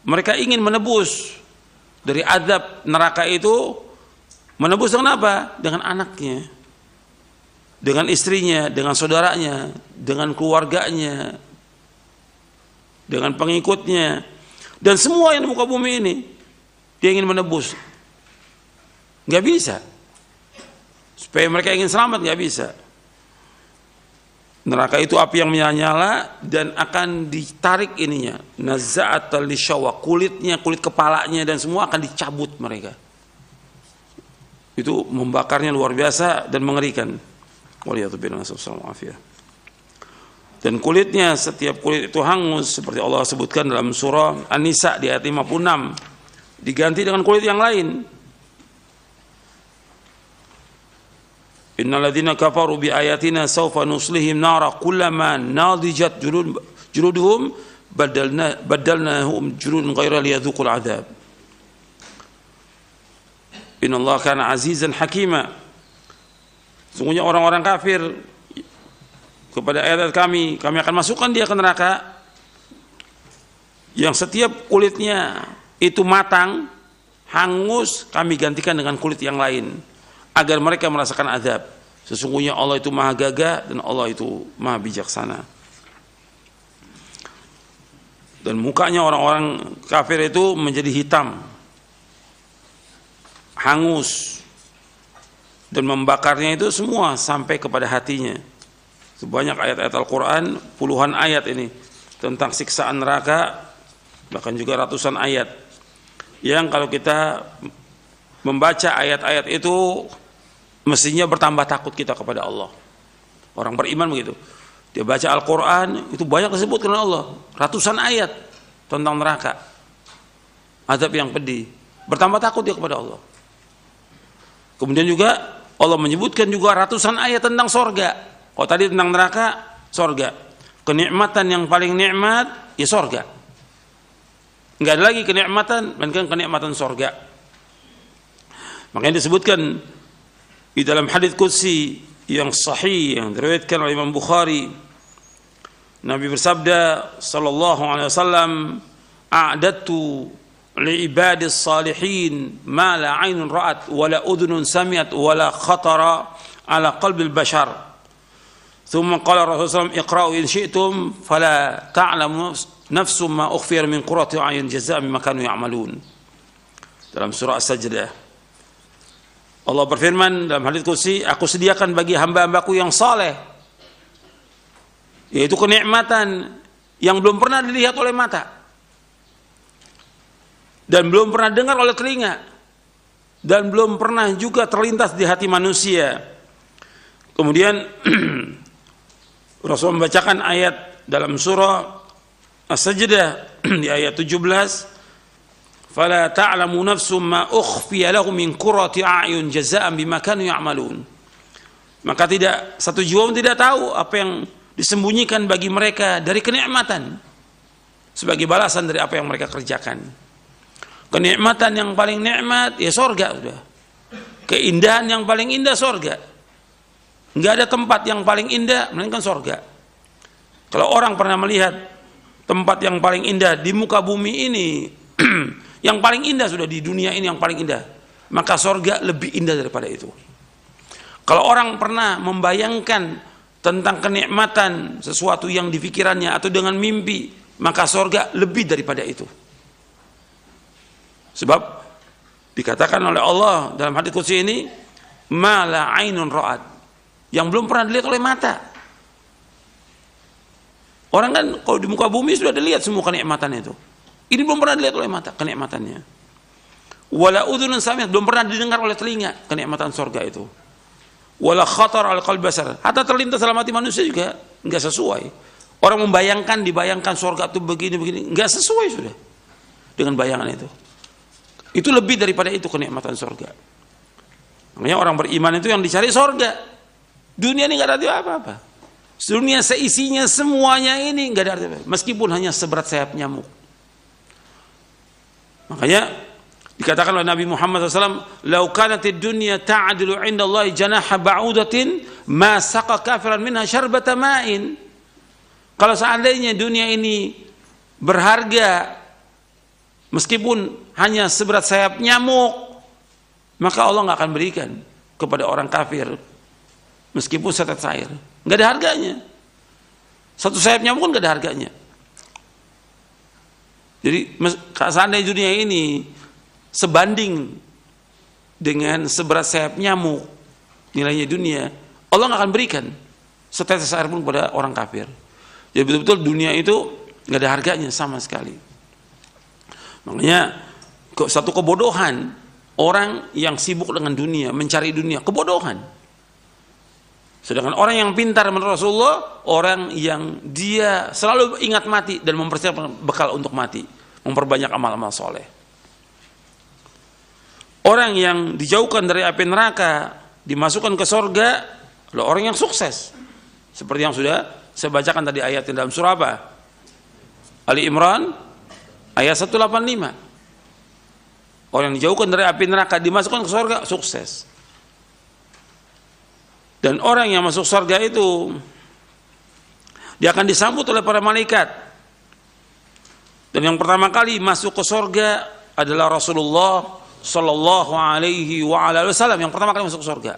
mereka ingin menebus dari azab neraka itu. Menebus dengan apa? Dengan anaknya, dengan istrinya, dengan saudaranya, dengan keluarganya, dengan pengikutnya, dan semua yang di muka bumi ini dia ingin menebus. Nggak bisa. Supaya mereka ingin selamat, nggak bisa. Neraka itu api yang menyala dan akan ditarik ininya, nazza'atal lisyawa, kulitnya, kulit kepalanya dan semua akan dicabut mereka. Itu membakarnya luar biasa dan mengerikan. Dan kulitnya, setiap kulit itu hangus seperti Allah sebutkan dalam surah An-Nisa di ayat 56, diganti dengan kulit yang lain. Innal ladzina kafaru bi ayatina sawfa nuslihim nara kullama nadijat juluduhum badalnahum juludun ghaira liyadhuqul adzab. Innallaha kana azizan hakima. Sungguhnya orang-orang kafir kepada ayat kami akan masukkan dia ke neraka yang setiap kulitnya itu matang, hangus, kami gantikan dengan kulit yang lain agar mereka merasakan azab. Sesungguhnya Allah itu maha gagah dan Allah itu maha bijaksana. Dan mukanya orang-orang kafir itu menjadi hitam, hangus, dan membakarnya itu semua sampai kepada hatinya. Sebanyak ayat-ayat Al-Quran, puluhan ayat ini tentang siksaan neraka, bahkan juga ratusan ayat yang kalau kita membaca ayat-ayat itu mestinya bertambah takut kita kepada Allah. Orang beriman begitu, dia baca Al-Quran itu banyak disebutkan oleh Allah, ratusan ayat tentang neraka, azab yang pedih, bertambah takut dia kepada Allah. Kemudian juga Allah menyebutkan juga ratusan ayat tentang sorga. Kalau tadi tentang neraka, sorga, kenikmatan yang paling nikmat ya sorga, nggak ada lagi kenikmatan melainkan kenikmatan sorga. Makanya disebutkan di dalam hadits qudsi yang sahih yang diriwayatkan oleh Imam Bukhari, Nabi bersabda sallallahu alaihi wasallam, a'dadtu li'ibadis salihin ma la 'ainun ra'at wa la udhunun sami'at wa la khatara ala qalbil bashar. Thumma qala Rasulullah SAW, iqra'u in syi'tum fala ta'lamu nafsum ma ukhfiya min qurrati a'yun jazaa'an bima kanu ya'malun. Dalam surah As-Sajdah Allah berfirman dalam hadits qudsi, aku sediakan bagi hamba-hambaku yang saleh, yaitu kenikmatan yang belum pernah dilihat oleh mata dan belum pernah dengar oleh telinga dan belum pernah juga terlintas di hati manusia. Kemudian Rasul membacakan ayat dalam surah As-Sajdah di ayat 17, fala ta'lamu nafsum ma ukhfiya lahum min qurrati a'yun jazaa'an bima kanu ya'malun. Maka tidak satu jiwa pun tidak tahu apa yang disembunyikan bagi mereka dari kenikmatan sebagai balasan dari apa yang mereka kerjakan. Kenikmatan yang paling nikmat ya surga sudah. Keindahan yang paling indah surga. Enggak ada tempat yang paling indah melainkan surga. Kalau orang pernah melihat tempat yang paling indah di muka bumi ini, yang paling indah sudah di dunia ini yang paling indah, maka surga lebih indah daripada itu. Kalau orang pernah membayangkan tentang kenikmatan sesuatu yang di pikirannya atau dengan mimpi, maka surga lebih daripada itu. Sebab dikatakan oleh Allah dalam hadits qudsi ini, ma la 'ainun ra'at, yang belum pernah dilihat oleh mata. Orang kan kalau di muka bumi sudah dilihat semua kenikmatan itu. Ini belum pernah dilihat oleh mata kenikmatannya. Wala udhunun sami'at, belum pernah didengar oleh telinga kenikmatan surga itu. Wala khatar al qalbi basar, hatta terlintas dalam hati manusia juga enggak sesuai. Orang dibayangkan surga itu begini-begini, enggak sesuai sudah dengan bayangan itu. Itu lebih daripada itu kenikmatan surga. Makanya orang beriman itu yang dicari surga. Dunia ini nggak ada arti apa-apa. Dunia seisinya semuanya ini nggak ada arti apa-apa. Meskipun hanya seberat sayap nyamuk. Makanya dikatakan oleh Nabi Muhammad SAW, "Lau kanatid dunya ta'dilu 'inda Allah janaha ba'udatin, ma saqa kafiran minha syarbata ma'in." Kalau seandainya dunia ini berharga meskipun hanya seberat sayap nyamuk, maka Allah nggak akan berikan kepada orang kafir meskipun setetes air. Nggak ada harganya. Satu sayap nyamuk pun nggak ada harganya. Jadi seandainya dunia ini sebanding dengan seberat sayap nyamuk nilainya dunia, Allah nggak akan berikan setetes air pun kepada orang kafir. Jadi betul-betul dunia itu nggak ada harganya sama sekali. Makanya satu kebodohan orang yang sibuk dengan dunia, mencari dunia, kebodohan. Sedangkan orang yang pintar menurut Rasulullah, orang yang dia selalu ingat mati dan mempersiapkan bekal untuk mati, memperbanyak amal-amal soleh. Orang yang dijauhkan dari api neraka, dimasukkan ke surga, adalah orang yang sukses. Seperti yang sudah saya bacakan tadi ayatnya dalam surah apa? Ali Imran ayat 185. Orang yang dijauhkan dari api neraka, dimasukkan ke surga, sukses. Dan orang yang masuk surga itu, dia akan disambut oleh para malaikat. Dan yang pertama kali masuk ke surga adalah Rasulullah Sallallahu Alaihi Wasallam, yang pertama kali masuk surga.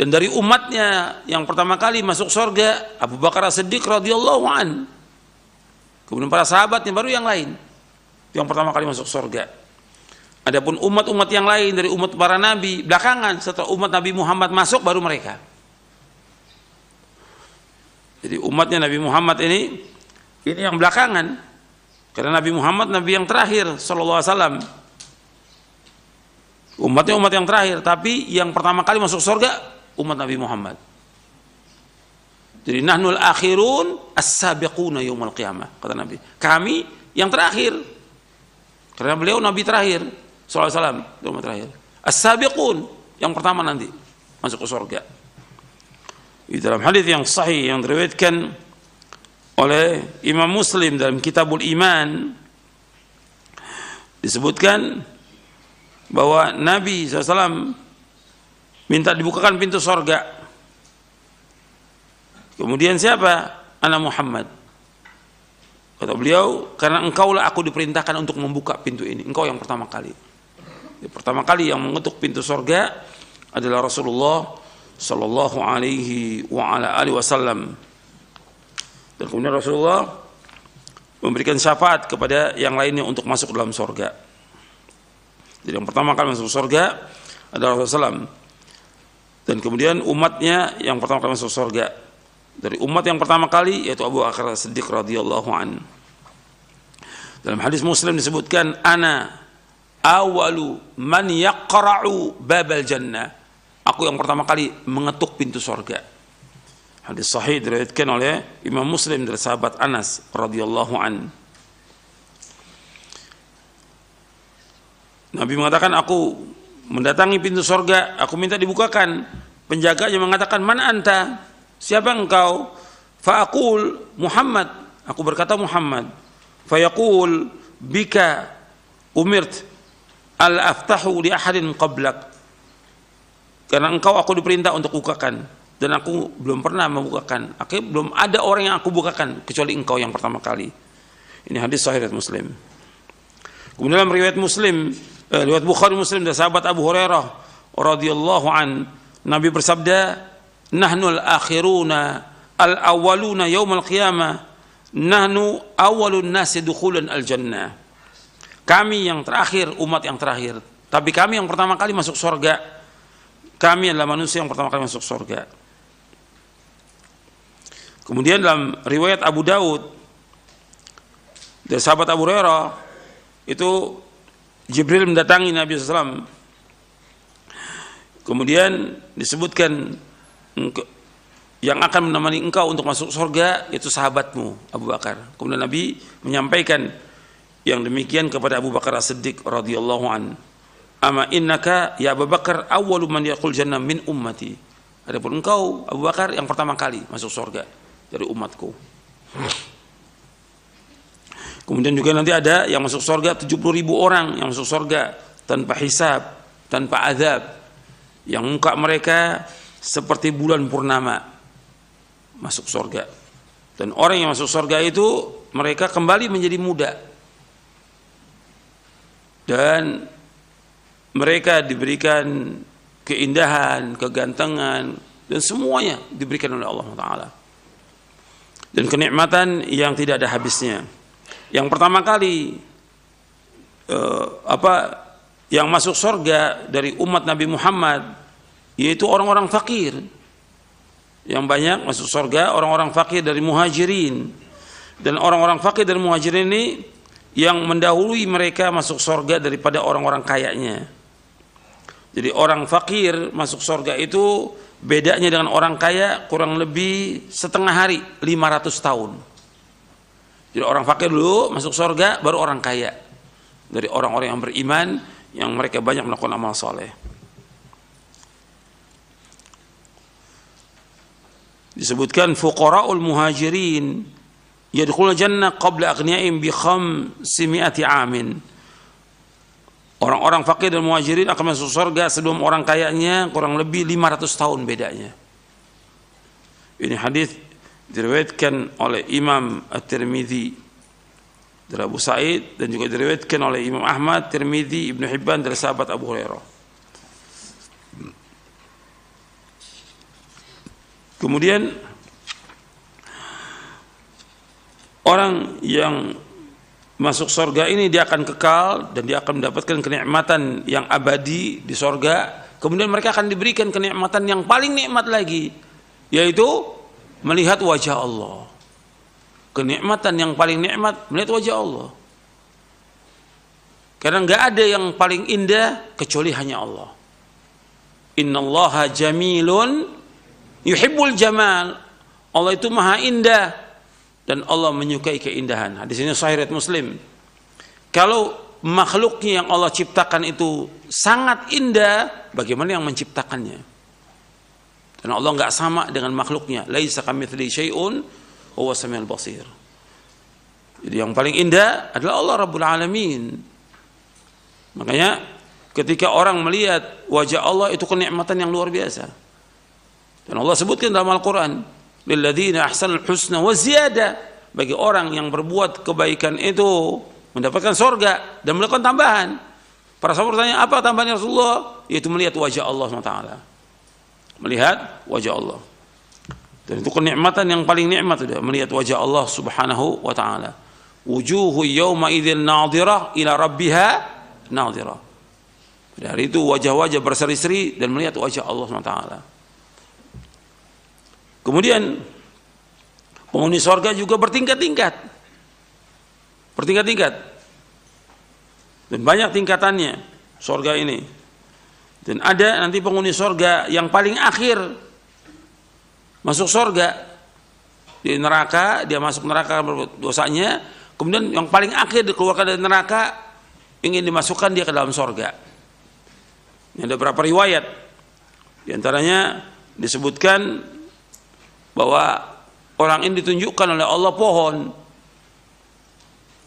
Dan dari umatnya yang pertama kali masuk surga Abu Bakar As-Siddiq radhiyallahu an. Kemudian para sahabatnya, baru yang lain yang pertama kali masuk surga. Adapun umat-umat yang lain dari umat para nabi belakangan, setelah umat Nabi Muhammad masuk, baru mereka. Jadi umatnya Nabi Muhammad ini yang belakangan, karena Nabi Muhammad nabi yang terakhir sallallahu alaihi wasallam. Umatnya umat yang terakhir, tapi yang pertama kali masuk surga umat Nabi Muhammad. Jadi nahnul akhirun as-sabiquna yaumil qiyamah, kata Nabi. Kami yang terakhir, karena beliau nabi terakhir sallallahu alaihi wasallam, umat terakhir. As-sabiqun, yang pertama nanti masuk ke surga. Di dalam hadis yang sahih yang diriwayatkan oleh Imam Muslim dalam Kitabul Iman, disebutkan bahwa Nabi SAW minta dibukakan pintu surga. Kemudian siapa? Ana Muhammad. Kata beliau, karena engkaulah aku diperintahkan untuk membuka pintu ini. Engkau yang pertama kali. Yang pertama kali yang mengetuk pintu surga adalah Rasulullah Sallallahu Alaihi Wasallam. Dan kemudian Rasulullah memberikan syafaat kepada yang lainnya untuk masuk dalam surga. Jadi yang pertama kali masuk surga adalah Rasulullah. Dan kemudian umatnya yang pertama kali masuk surga. Dari umat yang pertama kali yaitu Abu Bakar As-Siddiq radhiyallahu an. Dalam hadis Muslim disebutkan, ana awalu man yaqra'u babal jannah. Aku yang pertama kali mengetuk pintu surga. Hadis sahih diriwayatkan oleh Imam Muslim dari sahabat Anas radhiyallahu an. Nabi mengatakan, aku mendatangi pintu surga, aku minta dibukakan. Penjaganya mengatakan, man anta? Siapa engkau? Fa'aqul Muhammad. Aku berkata Muhammad. Fayaqul bika umirt al-aftahu li ahadin qablak. Karena engkau aku diperintah untuk bukakan, dan aku belum pernah membukakan. Akhirnya belum ada orang yang aku bukakan kecuali engkau yang pertama kali. Ini hadis sahih riwayat Muslim. Kemudian dalam riwayat Muslim, riwayat Bukhari Muslim dari sahabat Abu Hurairah radhiyallahu an, Nabi bersabda, nahnul akhiruna al-awwaluna yaumil qiyamah, nahnu awwalun nasi dukhulan al-jannah. Kami yang terakhir, umat yang terakhir, tapi kami yang pertama kali masuk surga. Kami adalah manusia yang pertama kali masuk surga. Kemudian dalam riwayat Abu Daud dari sahabat Abu Hurairah, itu Jibril mendatangi Nabi SAW. Kemudian disebutkan, yang akan menemani engkau untuk masuk surga yaitu sahabatmu Abu Bakar. Kemudian Nabi menyampaikan yang demikian kepada Abu Bakar As-Siddiq radhiyallahu an. Ama innaka ya Abu Bakar awwalu man yadkhul jannah min ummati. Adapun engkau Abu Bakar yang pertama kali masuk surga dari umatku. Kemudian juga nanti ada yang masuk surga 70.000 orang yang masuk surga tanpa hisab, tanpa azab, yang muka mereka seperti bulan purnama masuk surga Dan orang yang masuk surga itu mereka kembali menjadi muda. Dan mereka diberikan keindahan, kegantengan, dan semuanya diberikan oleh Allah Ta'ala. Dan kenikmatan yang tidak ada habisnya. Yang pertama kali yang masuk surga dari umat Nabi Muhammad yaitu orang-orang fakir. Yang banyak masuk surga orang-orang fakir dari muhajirin. Dan orang-orang fakir dari muhajirin ini yang mendahului mereka masuk surga daripada orang-orang kayanya. Jadi orang fakir masuk surga itu bedanya dengan orang kaya kurang lebih setengah hari, 500 tahun. Jadi orang fakir dulu masuk surga, baru orang kaya. Dari orang-orang yang beriman, yang mereka banyak melakukan amal soleh. Disebutkan fuqara'ul muhajirin yadkhulul jannah qabla aghniyaihim bi 500 amin. Orang-orang fakir dan muhajirin akan masuk surga sebelum orang kayanya kurang lebih 500 tahun bedanya. Ini hadis diriwayatkan oleh Imam At-Tirmidzi dari Abu Sa'id dan juga diriwayatkan oleh Imam Ahmad, Tirmidzi, Ibnu Hibban dari sahabat Abu Hurairah. Kemudian orang yang masuk surga ini dia akan kekal dan dia akan mendapatkan kenikmatan yang abadi di surga. Kemudian mereka akan diberikan kenikmatan yang paling nikmat lagi, yaitu melihat wajah Allah. Kenikmatan yang paling nikmat melihat wajah Allah. Karena nggak ada yang paling indah kecuali hanya Allah. Innallaha jamilun yuhibbul jamal. Allah itu maha indah dan Allah menyukai keindahan. Hadis ini sahih riwayat Muslim. Kalau makhluknya yang Allah ciptakan itu sangat indah, bagaimana yang menciptakannya? Dan Allah nggak sama dengan makhluknya. Laisa kamitslihi syai'un huwa samiul basir. Jadi yang paling indah adalah Allah Rabbul Alamin. Makanya ketika orang melihat wajah Allah itu kenikmatan yang luar biasa. Dan Allah sebutkan dalam Al-Quran, lilladzina ahsanul husna wa ziyadah, bagi orang yang berbuat kebaikan itu mendapatkan surga dan melakukan tambahan. Para sahabat bertanya, apa tambahannya Rasulullah? Yaitu melihat wajah Allah SWT. Melihat wajah Allah. Dan itu kenikmatan yang paling nikmat sudah, melihat wajah Allah Subhanahu wa taala. Wujuhu yawma idzin nadhirah ila rabbiha nadhirah. Pada hari itu wajah-wajah berseri-seri dan melihat wajah Allah SWT. Kemudian penghuni surga juga bertingkat-tingkat. Bertingkat-tingkat. Dan banyak tingkatannya surga ini. Dan ada nanti penghuni surga yang paling akhir masuk surga di neraka, dia masuk neraka dosanya, kemudian yang paling akhir dikeluarkan dari neraka, ingin dimasukkan dia ke dalam surga. Ini ada beberapa riwayat, di antaranya disebutkan bahwa orang ini ditunjukkan oleh Allah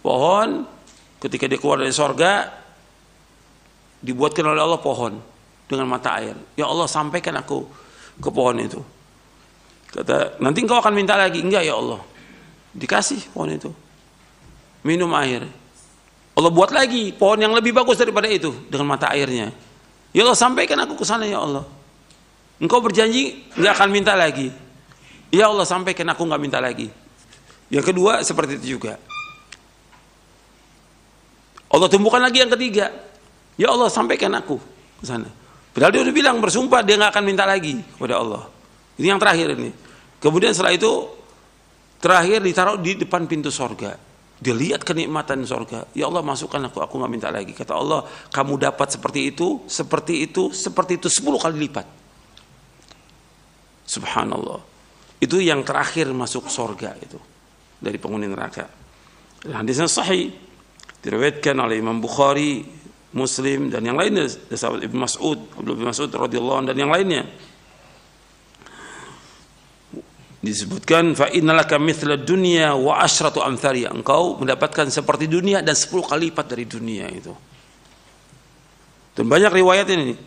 pohon ketika dia keluar dari surga dibuatkan oleh Allah pohon dengan mata air. Ya Allah, sampaikan aku ke pohon itu. Kata, nanti engkau akan minta lagi. Enggak ya Allah, dikasih pohon itu, minum air. Allah buat lagi pohon yang lebih bagus daripada itu dengan mata airnya. Ya Allah, sampaikan aku ke sana ya Allah. Engkau berjanji enggak akan minta lagi. Ya Allah, sampaikan aku enggak minta lagi. Yang kedua seperti itu juga. Allah tumbuhkan lagi yang ketiga. Ya Allah, sampaikan aku ke sana. Padahal dia udah bilang, bersumpah dia enggak akan minta lagi kepada Allah. Ini yang terakhir ini. Kemudian setelah itu terakhir ditaruh di depan pintu surga. Dia lihat kenikmatan surga. Ya Allah, masukkan aku nggak minta lagi. Kata Allah, kamu dapat seperti itu, seperti itu, seperti itu 10 kali lipat. Subhanallah. Itu yang terakhir masuk surga itu dari penghuni neraka. Hadisnya sahih, diriwayatkan oleh Imam Bukhari, Muslim dan yang lainnya, sahabat Ibnu Mas'ud, Abdullah bin Mas'ud radhiyallahu anhu dan yang lainnya. Disebutkan fa innalaka mithla dunya wa asyratu amthaliha, engkau mendapatkan seperti dunia dan 10 kali lipat dari dunia itu. Dan banyak riwayat ini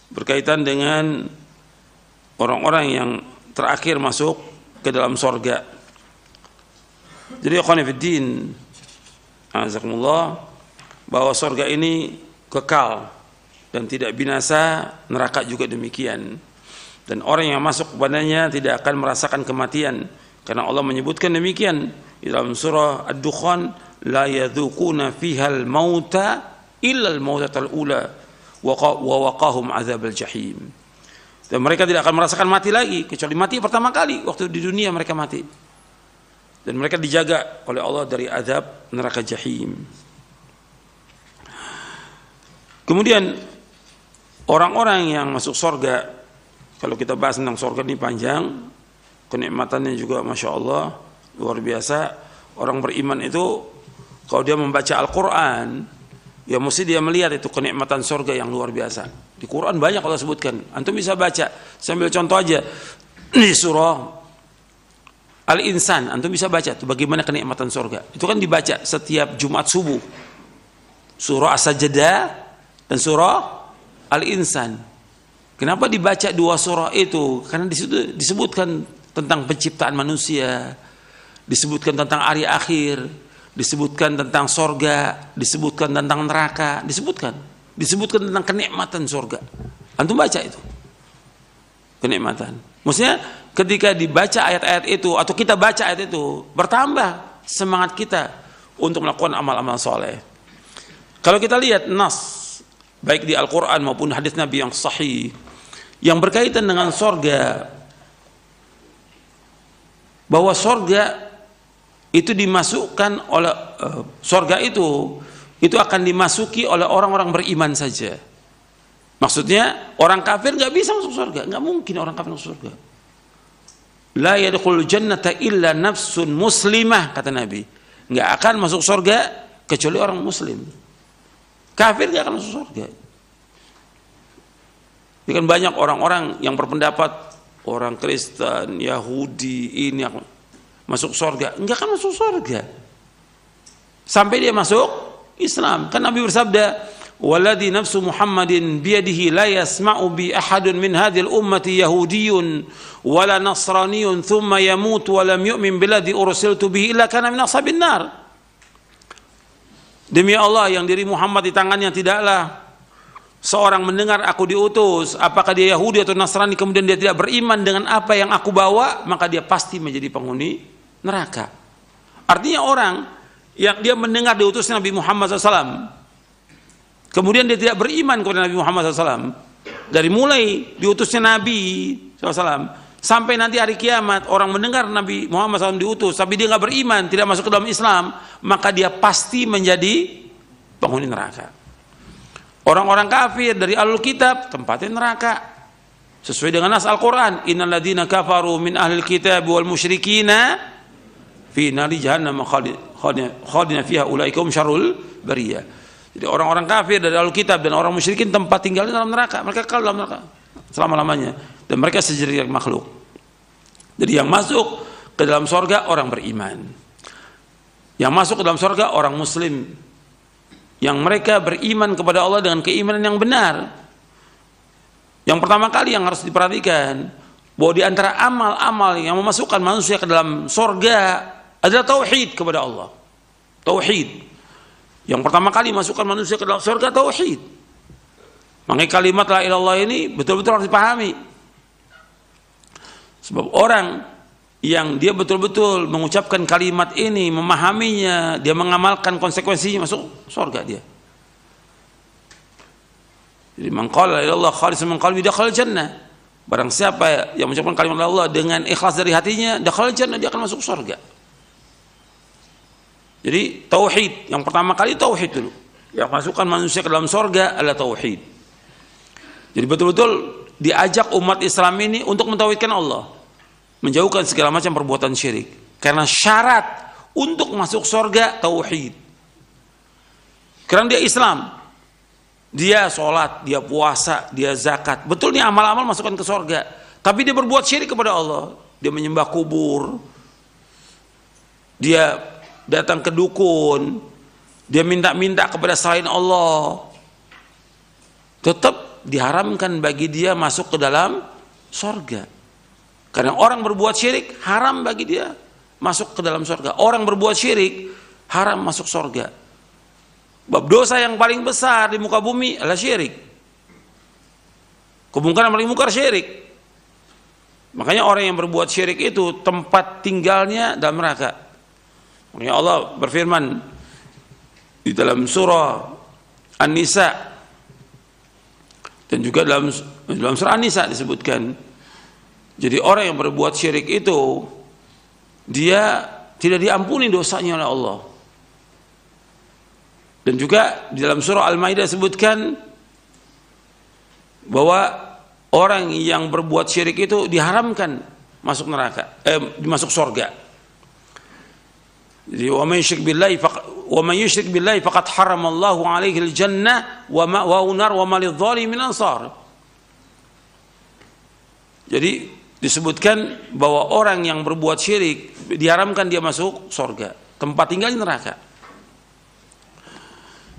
berkaitan dengan orang-orang yang terakhir masuk ke dalam surga. Jadi ikhwan fillah, azakumullah, bahwa surga ini kekal dan tidak binasa, neraka juga demikian. Dan orang yang masuk kepadanya tidak akan merasakan kematian, karena Allah menyebutkan demikian di dalam surah Ad-Dukhan, la yadzuquna fihal mauta illa al-mautatal ula wa waqahum azabal jahim. Dan mereka tidak akan merasakan mati lagi kecuali mati pertama kali waktu di dunia mereka mati. Dan mereka dijaga oleh Allah dari azab neraka jahim. Kemudian orang-orang yang masuk surga, kalau kita bahas tentang surga ini panjang, kenikmatannya juga Masya Allah luar biasa. Orang beriman itu kalau dia membaca Al-Quran, ya mesti dia melihat itu kenikmatan surga yang luar biasa. Di Quran banyak Allah sebutkan, antum bisa baca. Sambil contoh aja di surah Al-Insan, antum bisa baca tuh bagaimana kenikmatan surga. Itu kan dibaca setiap Jumat subuh. Surah As-Sajdah dan surah Al-Insan. Kenapa dibaca dua surah itu? Karena di situ disebutkan tentang penciptaan manusia, disebutkan tentang hari akhir, disebutkan tentang surga, disebutkan tentang neraka, disebutkan tentang kenikmatan surga. Antum baca itu. Kenikmatan. Maksudnya ketika dibaca ayat-ayat itu atau kita baca ayat itu, bertambah semangat kita untuk melakukan amal-amal soleh. Kalau kita lihat nas baik di Al-Quran maupun hadis Nabi yang sahih yang berkaitan dengan sorga, bahwa sorga itu dimasukkan oleh sorga itu akan dimasuki oleh orang-orang beriman saja. Maksudnya orang kafir nggak bisa masuk sorga, nggak mungkin orang kafir masuk sorga. La yadkhulul jannata illa nafsun muslimah, kata Nabi, nggak akan masuk sorga kecuali orang muslim. Kafir gak akan masuk surga. Ini kan banyak orang-orang yang berpendapat orang Kristen, Yahudi ini masuk surga, enggak akan masuk surga sampai dia masuk Islam. Kan Nabi bersabda, "Walladzi nafsu Muhammadin biyadihi la yasma'u bi ahadun min hadhil ummati yahudiyyun wala nasraniyyun thumma yamut wa lam yu'min billadzi ursiltu bihi illa kana min ashabin nar." Demi Allah yang diri Muhammad di tangannya, tidaklah seorang mendengar aku diutus, apakah dia Yahudi atau Nasrani, kemudian dia tidak beriman dengan apa yang aku bawa, maka dia pasti menjadi penghuni neraka. Artinya orang yang dia mendengar diutusnya Nabi Muhammad SAW, kemudian dia tidak beriman kepada Nabi Muhammad SAW, dari mulai diutusnya Nabi SAW sampai nanti hari kiamat, orang mendengar Nabi Muhammad SAW diutus tapi dia nggak beriman, tidak masuk ke dalam Islam, maka dia pasti menjadi penghuni neraka. Orang-orang kafir dari Ahlul Kitab tempatnya neraka sesuai dengan nas Al-Quran, innal ladzina kafaru min ahlil kitab wal musyrikina fi nari jahannam khalidina fiha ulaika hum syarrul bariyah. Jadi orang-orang kafir dari Ahlul Kitab dan orang musyrikin tempat tinggalnya dalam neraka, mereka kekal dalam neraka selama-lamanya, dan mereka sejenis makhluk. Jadi yang masuk ke dalam surga orang beriman, yang masuk ke dalam surga orang muslim, yang mereka beriman kepada Allah dengan keimanan yang benar. Yang pertama kali yang harus diperhatikan, bahwa di antara amal-amal yang memasukkan manusia ke dalam surga adalah tauhid kepada Allah. Tauhid. Yang pertama kali masukkan manusia ke dalam surga tauhid. Makanya kalimat la ilaha illallah ini betul-betul harus dipahami. Sebab orang yang dia betul-betul mengucapkan kalimat ini, memahaminya, dia mengamalkan konsekuensinya, masuk surga dia. Jadi man qala la ilaha illallah khalisan min qalbi dakhala jannah. Barang siapa yang mengucapkan kalimat Allah dengan ikhlas dari hatinya, dakhala jannah, dia akan masuk surga. Jadi tauhid, yang pertama kali tauhid dulu. Yang masukkan manusia ke dalam surga adalah tauhid. Jadi betul-betul diajak umat Islam ini untuk mentauhidkan Allah, menjauhkan segala macam perbuatan syirik. Karena syarat untuk masuk surga tauhid. Karena dia Islam, dia sholat, dia puasa, dia zakat, betul nih amal-amal masukkan ke surga. Tapi dia berbuat syirik kepada Allah, dia menyembah kubur, dia datang ke dukun, dia minta-minta kepada selain Allah, tetap diharamkan bagi dia masuk ke dalam surga. Karena orang berbuat syirik haram bagi dia masuk ke dalam surga. Orang berbuat syirik haram masuk surga. Bab dosa yang paling besar di muka bumi adalah syirik. Kemungkaran paling mungkar syirik. Makanya orang yang berbuat syirik itu tempat tinggalnya dalam neraka. Makanya Allah berfirman di dalam surah An-Nisa dan juga dalam surah An-Nisa disebutkan. Jadi orang yang berbuat syirik itu dia tidak diampuni dosanya oleh Allah. Dan juga di dalam surah Al-Maidah disebutkan bahwa orang yang berbuat syirik itu diharamkan masuk neraka, masuk surga. Jadi wa man yusyrik billahi faqad haramallahu alaihi al-jannah wa ma'wahu nar wa ma lidh-dhalimin ansar. Jadi disebutkan bahwa orang yang berbuat syirik diharamkan dia masuk surga, tempat tinggal neraka.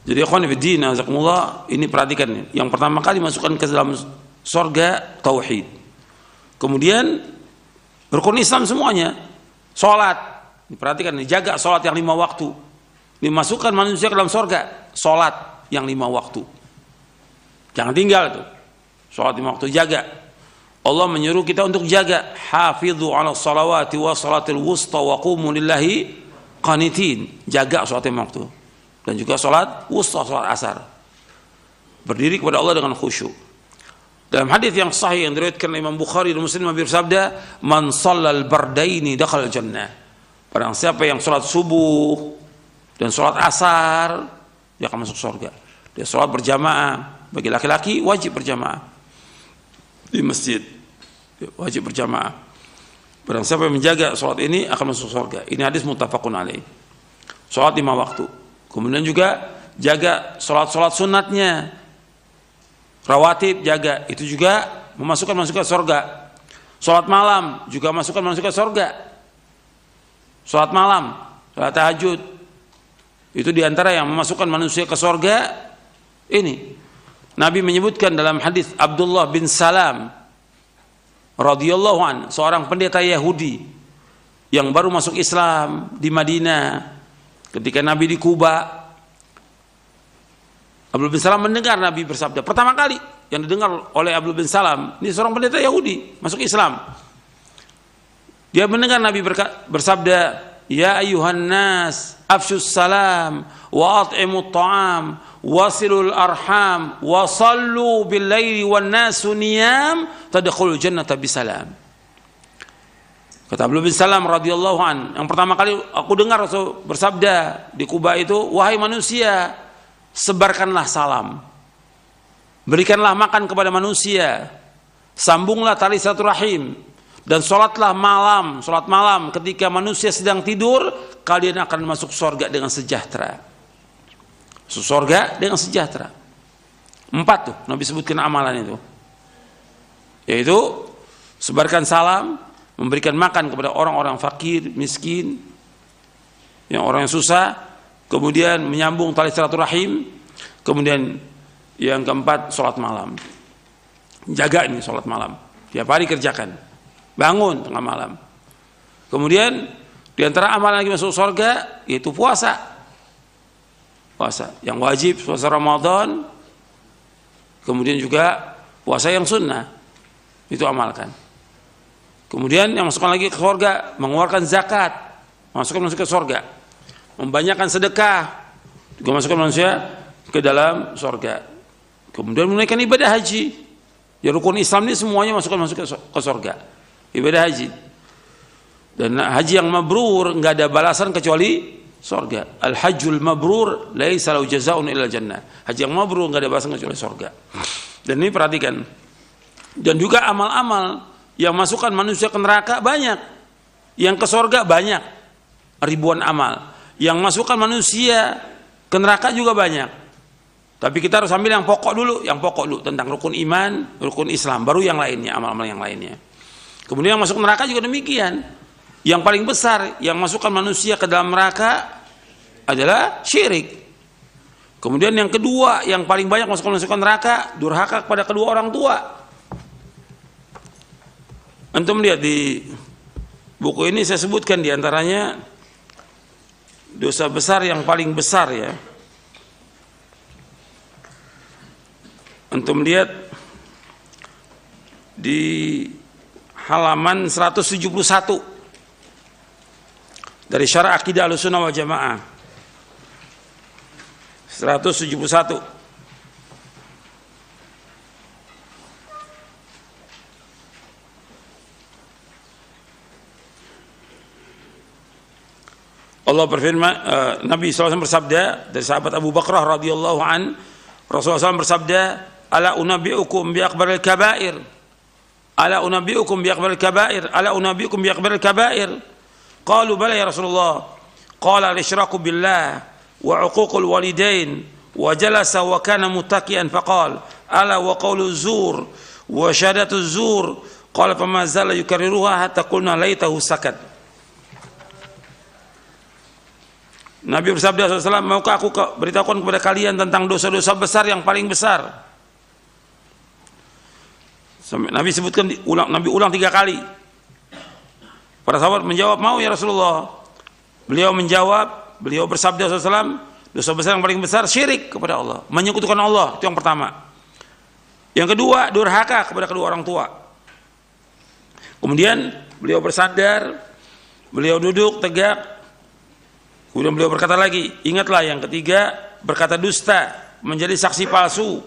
Jadi ikhwan fillah azakumullah, ini perhatikan nih. Yang pertama kali masukkan ke dalam surga tauhid. Kemudian rukun Islam semuanya. Salat, diperhatikan nih, jaga salat yang 5 waktu. Dimasukkan manusia ke dalam surga, salat yang 5 waktu. Jangan tinggal tuh. Salat 5 waktu jaga. Allah menyuruh kita untuk jaga, hafidhu 'ala shalawati wa salatil wusta wa qumu lillahi qanitin. Jaga salat 5 waktu. Dan juga salat wusta, salat asar. Berdiri kepada Allah dengan khusyuk. Dalam hadis yang sahih yang diriwayatkan Imam Bukhari dan Muslim bersabda, "Man shallal bardaini dakhala jannah." Barang siapa yang salat subuh dan salat asar, dia akan masuk surga. Dia salat berjamaah, bagi laki-laki wajib berjamaah di masjid, wajib berjamaah. Barang siapa yang menjaga salat ini akan masuk surga. Ini hadis muttafaqun alaih. Salat 5 waktu. Kemudian juga jaga salat-salat sunatnya, rawatib jaga, itu juga memasukkan surga. Salat malam juga masukkan surga. Salat malam, salat tahajud, itu diantara yang memasukkan manusia ke surga. Ini Nabi menyebutkan dalam hadis Abdullah bin Salam radhiyallahu an, seorang pendeta Yahudi yang baru masuk Islam di Madinah. Ketika Nabi di Kuba, Abdullah bin Salam mendengar Nabi bersabda. Pertama kali yang didengar oleh Abdullah bin Salam, ini seorang pendeta Yahudi masuk Islam. Dia mendengar Nabi bersabda, "Ya ayuhan nas, afshus salam, wa at'imut ta'am, wasilul arham, wa sallu bil laili wan nasu niyam, tadkhulul jannata bisalam." Kata Abdullah bin Salam radhiyallahu an, yang pertama kali aku dengar Rasul bersabda di Kuba itu, "Wahai manusia, sebarkanlah salam, berikanlah makan kepada manusia, sambunglah tali silaturahim, dan sholatlah malam, sholat malam ketika manusia sedang tidur, kalian akan masuk surga dengan sejahtera." Masuk surga dengan sejahtera. 4 tuh Nabi sebutkan amalan itu, yaitu sebarkan salam, memberikan makan kepada orang-orang fakir, miskin, yang orang yang susah, kemudian menyambung tali silaturahim, kemudian yang keempat sholat malam. Jaga ini sholat malam, tiap hari kerjakan, bangun tengah malam. Kemudian diantara amalan lagi masuk surga yaitu puasa. Puasa yang wajib, puasa Ramadan, kemudian juga puasa yang sunnah, itu amalkan. Kemudian yang masukkan lagi ke surga, mengeluarkan zakat, masukkan ke surga. Membanyakan sedekah, juga masukkan manusia ke dalam surga. Kemudian menunaikan ibadah haji. Ya, rukun Islam ini semuanya masuk ke surga. Ibadah haji. Dan haji yang mabrur enggak ada balasan kecuali surga. Al-hajjul mabrur laisa lahu jazaa'un illa jannah. Haji yang mabrur enggak ada balasan kecuali surga. Dan ini perhatikan. Dan juga amal-amal yang masukkan manusia ke neraka banyak, yang ke surga banyak, ribuan amal. Yang masukkan manusia ke neraka juga banyak. Tapi kita harus ambil yang pokok dulu, tentang rukun iman, rukun Islam, baru yang lainnya, amal-amal yang lainnya. Kemudian yang masuk neraka juga demikian. Yang paling besar yang masukkan manusia ke dalam neraka adalah syirik. Kemudian yang kedua, yang paling banyak masukkan neraka, durhaka kepada kedua orang tua. Antum lihat di Buku ini saya sebutkan diantaranya dosa besar yang paling besar ya. Antum lihat di halaman 171 dari Syarah Aqidah Ahlussunnah wal Jamaah. 171. Allah berfirman, Nabi SAW bersabda dari sahabat Abu Bakrah radhiyallahu an, Rasulullah SAW bersabda, ala unabbiukum bi akbaril kabair, ala unabbiukum bi akbaril kabair, ala unabbiukum bi akbaril kabair. Qalu bala ya Rasulullah. Qala al-isyraku billah wa uququl walidain wa jalasa wa kana muttaqian faqala ala wa qawlu zur wa syahadatu zur. Qala fama zala yukarriruha hatta qulna laitahu sakat. Nabi bersabda SAW, maukah aku beritahukan kepada kalian tentang dosa-dosa besar yang paling besar? Nabi sebutkan, Nabi ulang 3 kali. Para sahabat menjawab, mau ya Rasulullah. Beliau menjawab, beliau bersabda SAW, dosa besar yang paling besar syirik kepada Allah, menyekutukan Allah, itu yang pertama. Yang kedua, durhaka kepada kedua orang tua. Kemudian beliau bersandar, beliau duduk tegak. Kemudian beliau berkata lagi, ingatlah yang ketiga, berkata dusta, menjadi saksi palsu.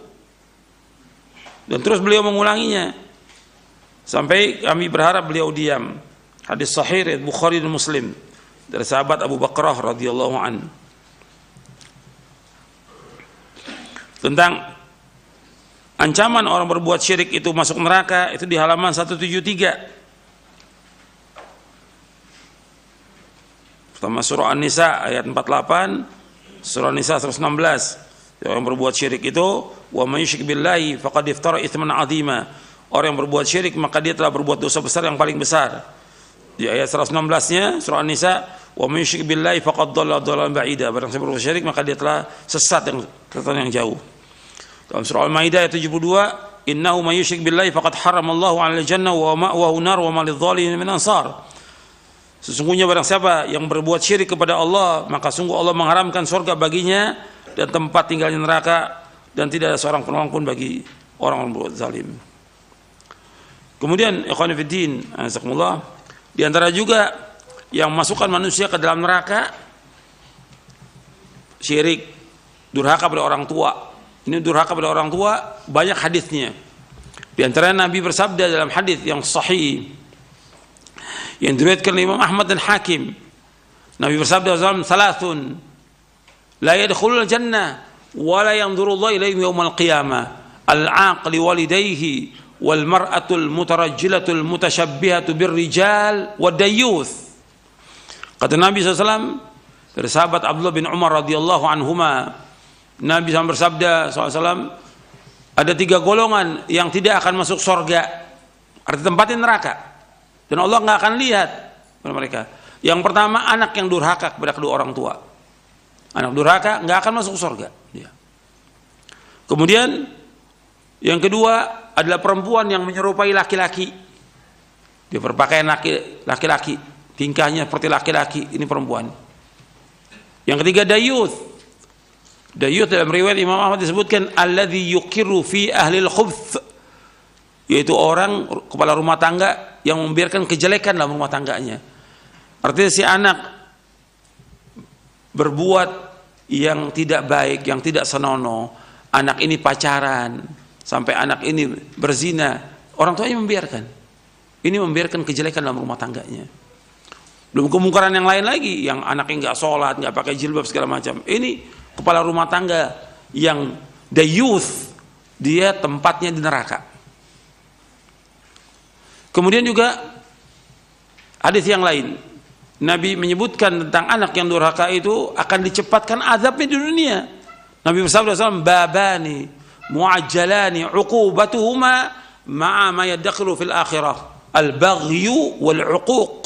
Dan terus beliau mengulanginya sampai kami berharap beliau diam. Hadis sahih Bukhari dan Muslim dari sahabat Abu Bakrah radhiyallahu an. Tentang ancaman orang berbuat syirik itu masuk neraka, itu di halaman 173. Pertama surah An-Nisa ayat 48, surah An-Nisa 116. Yang berbuat syirik itu, wa may yusyrik billahi faqad iftara itsman 'azima. Orang yang berbuat syirik maka dia telah berbuat dosa besar yang paling besar. Di ayat 116-nya surah An-Nisa, wa may yusyrik billahi faqad dhalla dhalalan ba'ida. Barang siapa berbuat syirik maka dia telah sesat yang jauh. Dalam surah Al-Maidah ayat 72, innahu may yusyrik billahi faqad haramallahu 'alal jannah wa ma'wahu nar wa ma lidh-dhalimin min ansar. Sesungguhnya barang siapa yang berbuat syirik kepada Allah, maka sungguh Allah mengharamkan surga baginya dan tempat tinggalnya neraka, dan tidak ada seorang penolong pun bagi orang-orang berbuat zalim. Kemudian ikhwan fillah, azakumullah, di antara juga yang masukkan manusia ke dalam neraka syirik, durhaka pada orang tua. Ini durhaka pada orang tua banyak hadisnya. Di antara Nabi bersabda dalam hadis yang sahih yang diriwayatkan oleh Imam Ahmad dan Hakim, Nabi bersabda salasun la yadkhulul jannah wa la yanzurullahu ilaihim yaumal qiyamah al-aqli walidayhi wal mar'atul mutarajjilatul mutasyabbihatu birrijal wad dayyuth. Kata Nabi SAW dari sahabat Abdullah bin Umar radhiyallahu anhuma, Nabi SAW bersabda SAW, ada 3 golongan yang tidak akan masuk surga, arti tempatnya neraka, dan Allah nggak akan lihat mereka. Yang pertama, anak yang durhaka kepada kedua orang tua. Anak durhaka nggak akan masuk surga. Kemudian yang kedua adalah perempuan yang menyerupai laki-laki. Dia berpakaian laki-laki, tingkahnya seperti laki-laki, ini perempuan. Yang ketiga dayuth. Dayuth dalam riwayat Imam Ahmad disebutkan alladzi yuqirru fi ahlil khubth, yaitu orang kepala rumah tangga yang membiarkan kejelekan dalam rumah tangganya. Artinya si anak berbuat yang tidak baik, yang tidak senonoh, anak ini pacaran, sampai anak ini berzina, orang tuanya membiarkan. Ini membiarkan kejelekan dalam rumah tangganya. Belum kemungkaran yang lain lagi, yang anaknya nggak sholat, nggak pakai jilbab segala macam. Ini kepala rumah tangga yang the youth, dia tempatnya di neraka. Kemudian juga hadis yang lain, Nabi menyebutkan tentang anak yang durhaka itu akan dicepatkan azabnya di dunia. Nabi bersabda SAW, babani mu'ajjalani uqubatuhuma ma'a ma yadakhilu fil akhirah, al-baghyu wal-uquq.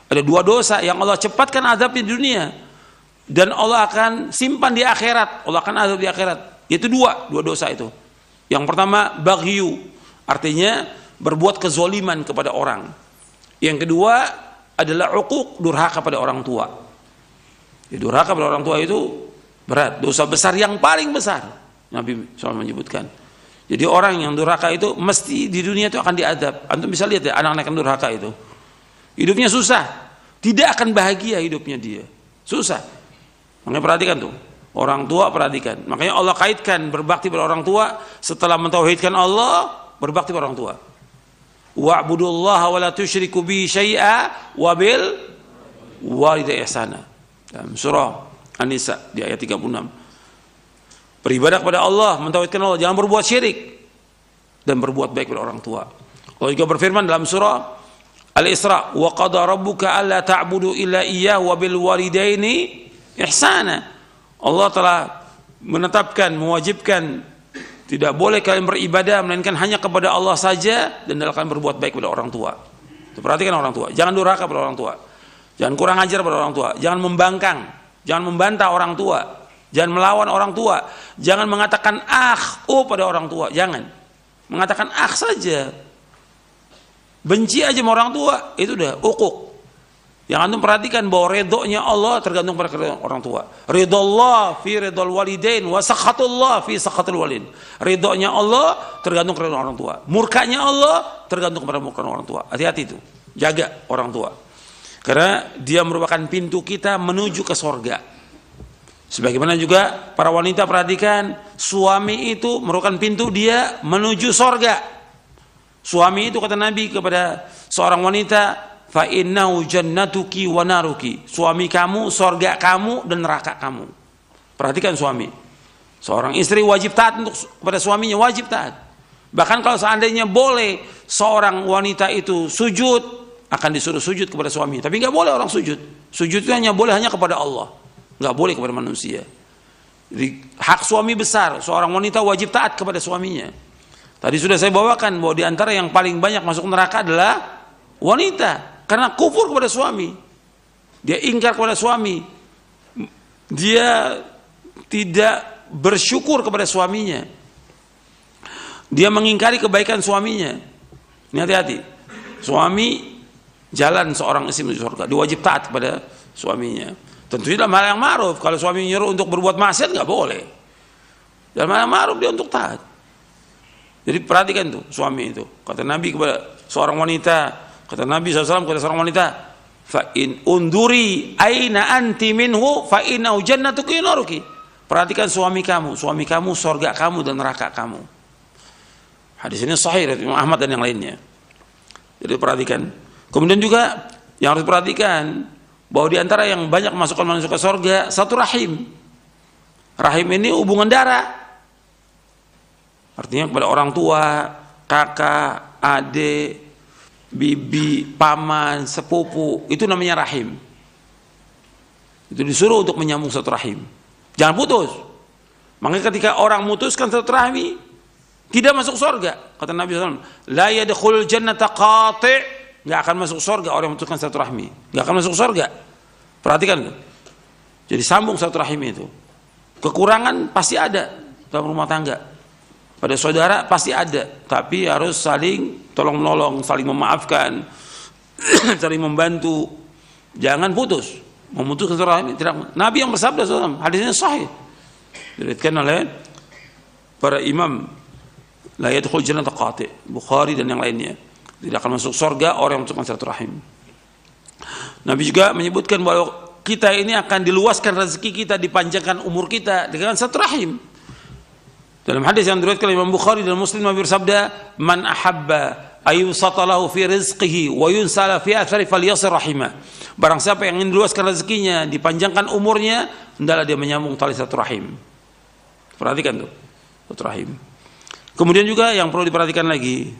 Ada 2 dosa yang Allah cepatkan azabnya di dunia dan Allah akan simpan di akhirat. Allah akan azab di akhirat. Itu 2 dosa itu. Yang pertama baghyu, artinya berbuat kezoliman kepada orang. Yang kedua adalah uquq, durhaka pada orang tua. Ya, durhaka pada orang tua itu berat, dosa besar yang paling besar. Nabi SAW menyebutkan. Jadi orang yang durhaka itu mesti di dunia itu akan diadab. Antum bisa lihat ya anak-anak yang durhaka itu. Hidupnya susah, tidak akan bahagia hidupnya dia. Susah. Makanya perhatikan tuh. Orang tua perhatikan. Makanya Allah kaitkan berbakti pada orang tua setelah mentauhidkan Allah, berbakti pada orang tua. Wa'budullaha wa la tusyriku bihi syai'a wa bil walidayni ihsana. Dalam surah An-Nisa di ayat 36. Beribadah kepada Allah, mentauhidkan Allah, jangan berbuat syirik dan berbuat baik kepada orang tua. Allah juga berfirman dalam surah Al-Isra, wa qada rabbuka alla ta'budu illa iyyahu wa bil walidaini ihsana. Allah telah menetapkan, mewajibkan tidak boleh kalian beribadah melainkan hanya kepada Allah saja dan kalian berbuat baik kepada orang tua. Perhatikan orang tua, jangan durhaka pada orang tua. Jangan kurang ajar pada orang tua, jangan membangkang, jangan membantah orang tua, jangan melawan orang tua, jangan mengatakan pada orang tua, jangan. Mengatakan saja. Benci aja sama orang tua, itu udah uquq. Yang antum perhatikan bahwa ridhonya Allah tergantung pada orang tua. Ridhollah fi ridhol walidain wa sakhatullah fi sakhatul walid. Ridhonya Allah tergantung pada orang tua. Murkanya Allah tergantung pada murka orang tua. Hati-hati itu. Jaga orang tua. Karena dia merupakan pintu kita menuju ke sorga. Sebagaimana juga para wanita perhatikan, suami itu merupakan pintu dia menuju sorga. Suami itu kata Nabi kepada seorang wanita, fa innahu jannatuki wa naruki. Suami kamu, sorga kamu dan neraka kamu. Perhatikan suami. Seorang istri wajib taat untuk kepada suaminya, wajib taat. Bahkan kalau seandainya boleh seorang wanita itu sujud, akan disuruh sujud kepada suami. Tapi nggak boleh orang sujud. Sujud itu boleh hanya kepada Allah, nggak boleh kepada manusia. Jadi hak suami besar. Seorang wanita wajib taat kepada suaminya. Tadi sudah saya bawakan bahwa di antara yang paling banyak masuk neraka adalah wanita karena kufur kepada suami. Dia ingkar kepada suami. Dia tidak bersyukur kepada suaminya. Dia mengingkari kebaikan suaminya. Ini hati-hati. Suami jalan seorang istri menuju surga, dia wajib taat kepada suaminya. Tentunya dalam hal yang ma'ruf. Kalau suami nyuruh untuk berbuat maksiat nggak boleh. Dalam hal yang ma'ruf dia untuk taat. Jadi perhatikan tuh suami itu. Kata Nabi kepada seorang wanita, kata Nabi SAW kepada seorang wanita, fa in unduri aina anti minhu fa innahu jannatuki naruki. Perhatikan suami kamu surga kamu dan neraka kamu. Hadis ini sahih dari Imam Ahmad dan yang lainnya. Jadi perhatikan. Kemudian juga yang harus perhatikan bahwa di antara yang banyak masukkan manusia ke surga satu rahim. Rahim ini hubungan darah. Artinya kepada orang tua, kakak, adik, bibi, paman, sepupu, itu namanya rahim. Itu disuruh untuk menyambung satu rahim. Jangan putus. Makanya ketika orang memutuskan satu rahim, tidak masuk surga. Kata Nabi SAW, la yadkhulul jannata qati', nggak akan masuk surga orang yang memutuskan satu rahim. Nggak akan masuk surga. Perhatikan. Jadi sambung satu rahim itu. Kekurangan pasti ada dalam rumah tangga. Pada saudara pasti ada, tapi harus saling tolong menolong, saling memaafkan, saling membantu. Jangan putus. Memutuskan rahim tidak. Nabi yang bersabda SAW, hadisnya sahih. Diriwayatkan oleh para imam, la yadkhul jannata qati', Bukhari dan yang lainnya. Tidak akan masuk surga orang yang memutuskan silaturahim. Nabi juga menyebutkan bahwa kita ini akan diluaskan rezeki kita, dipanjangkan umur kita dengan silaturahim. Dalam hadis yang diriwayatkan oleh Imam Bukhari dan Muslim, Nabi bersabda, "Man ahabba ayyusata lahu fi rizqihi wa yunsala fi athari falyasir rahimah." Barang siapa yang ingin diluaskan rezekinya, dipanjangkan umurnya, hendaklah dia menyambung tali silaturahim. Perhatikan tuh, silaturahim. Kemudian juga yang perlu diperhatikan lagi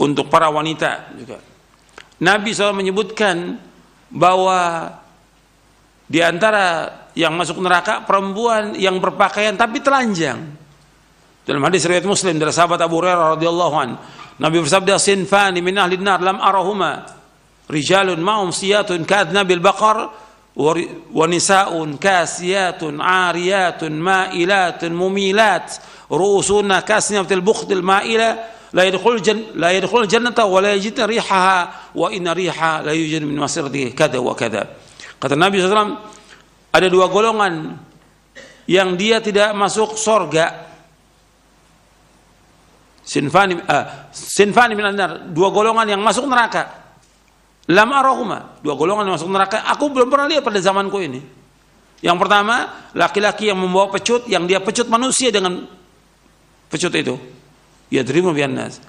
untuk para wanita juga. Nabi SAW menyebutkan bahwa di antara yang masuk neraka perempuan yang berpakaian tapi telanjang. Dalam hadis riwayat Muslim dari sahabat Abu Hurairah radhiyallahu an, Nabi bersabda, "Sinfani min ahli an-nar lam arahuma, rijalun ma'hum siyatun ka'adnabil baqar wa nisa'un kasiyatun 'ariyatun ma'ilatun mumilat ru'usuna kasniyatil bukhtil ma'ila la yadkhul jannata wa la yajidna rihaha wa inna riha la yujadu min masirati kada wa kada. Kata Nabi SAW, ada dua golongan yang dia tidak masuk surga. Sinfani minan nar, dua golongan yang masuk neraka. Lam arahuma, dua golongan yang masuk neraka, aku belum pernah lihat pada zamanku ini. Yang pertama, laki-laki yang membawa pecut, yang dia pecut manusia dengan pecut itu. Yadrimu bihan nas.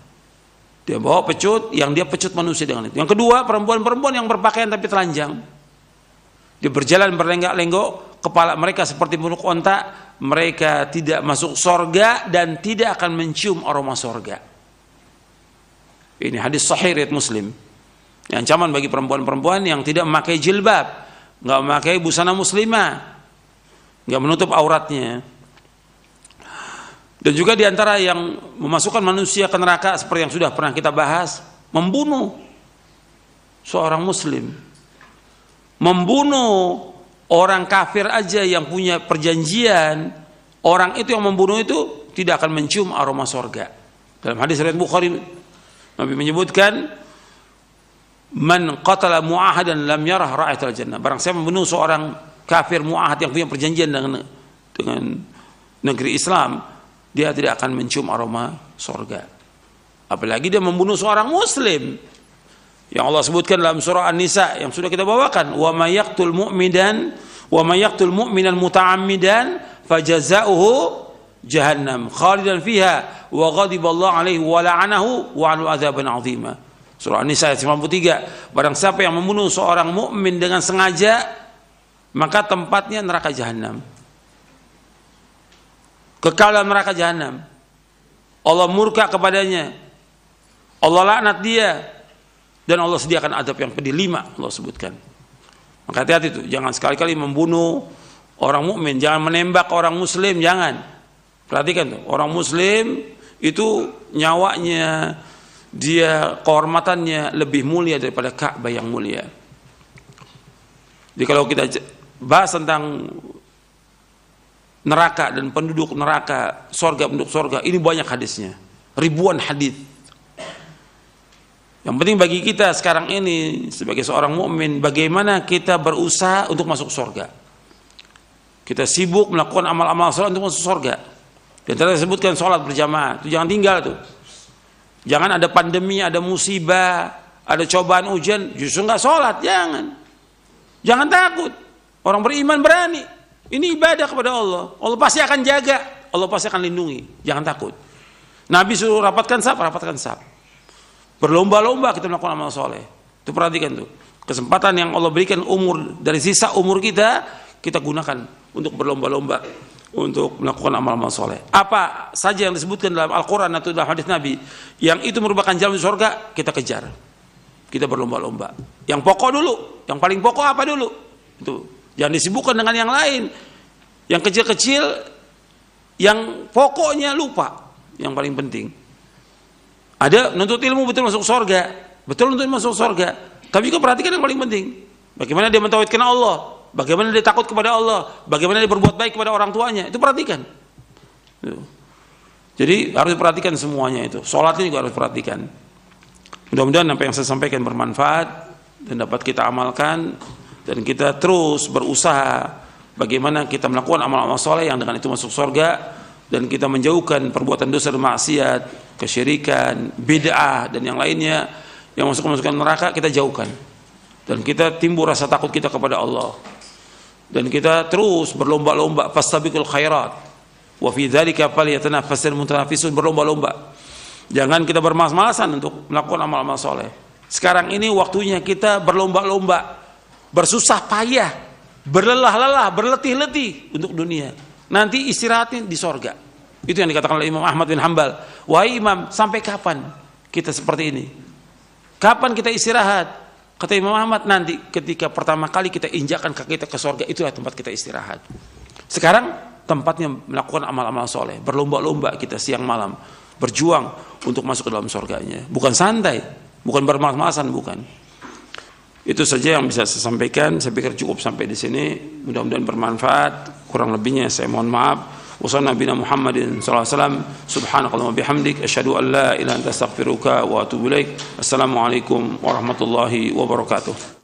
Dia bawa pecut, yang dia pecut manusia dengan itu. Yang kedua, perempuan-perempuan yang berpakaian tapi telanjang. Dia berjalan berlenggak-lenggok, kepala mereka seperti punuk onta, mereka tidak masuk surga dan tidak akan mencium aroma surga. Ini hadis sahih riwayat Muslim. Yang ancaman bagi perempuan-perempuan yang tidak memakai jilbab, nggak memakai busana muslimah, nggak menutup auratnya. Dan juga diantara yang memasukkan manusia ke neraka seperti yang sudah pernah kita bahas, membunuh seorang muslim, membunuh orang kafir aja yang punya perjanjian, orang itu yang membunuh itu tidak akan mencium aroma surga. Dalam hadis riwayat Bukhari, Nabi menyebutkan, man qatala mu'ahadan lam yarah ra'iyatal jannah. Barang siapa membunuh seorang kafir mu'ahad yang punya perjanjian dengan negeri Islam, dia tidak akan mencium aroma surga. Apalagi dia membunuh seorang muslim yang Allah sebutkan dalam surah An-Nisa yang sudah kita bawakan, wa may yaqtul mu'minan muta'ammidan fajaza'uhu jahannam khalidan fiha wa ghadiballahu alaihi wa la'anahu wa 'anhu 'adzaban 'azima. Surah An-Nisa ayat 93. Barang siapa yang membunuh seorang mukmin dengan sengaja, maka tempatnya neraka jahanam. Kekal dalam neraka jahanam. Allah murka kepadanya. Allah laknat dia dan Allah sediakan adab yang pedih. 5 Allah sebutkan. Maka hati-hati tuh, jangan sekali-kali membunuh orang mukmin, jangan menembak orang muslim, jangan. Perhatikan tuh, orang muslim itu nyawanya, dia kehormatannya lebih mulia daripada Ka'bah yang mulia. Jadi kalau kita bahas tentang neraka dan penduduk neraka, surga penduduk surga, ini banyak hadisnya, ribuan hadis. Yang penting bagi kita sekarang ini sebagai seorang mukmin, bagaimana kita berusaha untuk masuk surga. Kita sibuk melakukan amal-amal salat untuk masuk surga. Dan tadi disebutkan sholat berjamaah, itu jangan tinggal tuh. Jangan ada pandemi, ada musibah, ada cobaan ujian, justru nggak sholat, jangan. Jangan takut. Orang beriman berani. Ini ibadah kepada Allah. Allah pasti akan jaga, Allah pasti akan lindungi. Jangan takut. Nabi suruh rapatkan saf. Berlomba-lomba kita melakukan amal soleh. Itu perhatikan tuh. Kesempatan yang Allah berikan umur, dari sisa umur kita gunakan untuk berlomba-lomba untuk melakukan amal-amal soleh. Apa saja yang disebutkan dalam Al-Quran atau dalam hadis Nabi yang itu merupakan jalan surga, kita kejar, kita berlomba-lomba. Yang pokok dulu, yang paling pokok apa dulu? Itu jangan disibukkan dengan yang lain, yang kecil-kecil, yang pokoknya lupa. Yang paling penting ada nuntut ilmu, betul masuk surga, betul untuk masuk surga. Tapi juga perhatikan yang paling penting, bagaimana dia mentauhidkan Allah, bagaimana dia takut kepada Allah, bagaimana dia berbuat baik kepada orang tuanya, itu perhatikan. Jadi harus perhatikan semuanya itu. Sholatnya juga harus perhatikan. Mudah-mudahan apa yang saya sampaikan bermanfaat dan dapat kita amalkan, dan kita terus berusaha bagaimana kita melakukan amal-amal soleh yang dengan itu masuk surga, dan kita menjauhkan perbuatan dosa dan maksiat, kesyirikan, bid'ah dan yang lainnya yang masuk-masukkan neraka, kita jauhkan. Dan kita timbul rasa takut kita kepada Allah. Dan kita terus berlomba-lomba, fastabiqul khairat wa fi dzalika falyatanafasul mutanafisun, berlomba-lomba. Jangan kita bermalas-malasan untuk melakukan amal-amal soleh. Sekarang ini waktunya kita berlomba-lomba, bersusah payah, berlelah-lelah, berletih-letih untuk dunia. Nanti istirahatnya di sorga. Itu yang dikatakan oleh Imam Ahmad bin Hanbal. Wahai Imam, sampai kapan kita seperti ini? Kapan kita istirahat? Kata Imam Ahmad, nanti ketika pertama kali kita injakkan kaki kita ke sorga, itulah tempat kita istirahat. Sekarang tempatnya melakukan amal-amal soleh, berlomba-lomba kita siang malam, berjuang untuk masuk ke dalam sorganya. Bukan santai, bukan bermalas-malasan, bukan. Itu saja yang bisa saya sampaikan. Saya pikir cukup sampai di sini. Mudah-mudahan bermanfaat. Kurang lebihnya saya mohon maaf. wa sallallahu Muhammadin sallallahu alaihi wasallam. Subhanakallahumma bihamdik asyhadu an la ilaha illa anta astaghfiruka wa atubu ilaik. Assalamualaikum warahmatullahi wabarakatuh.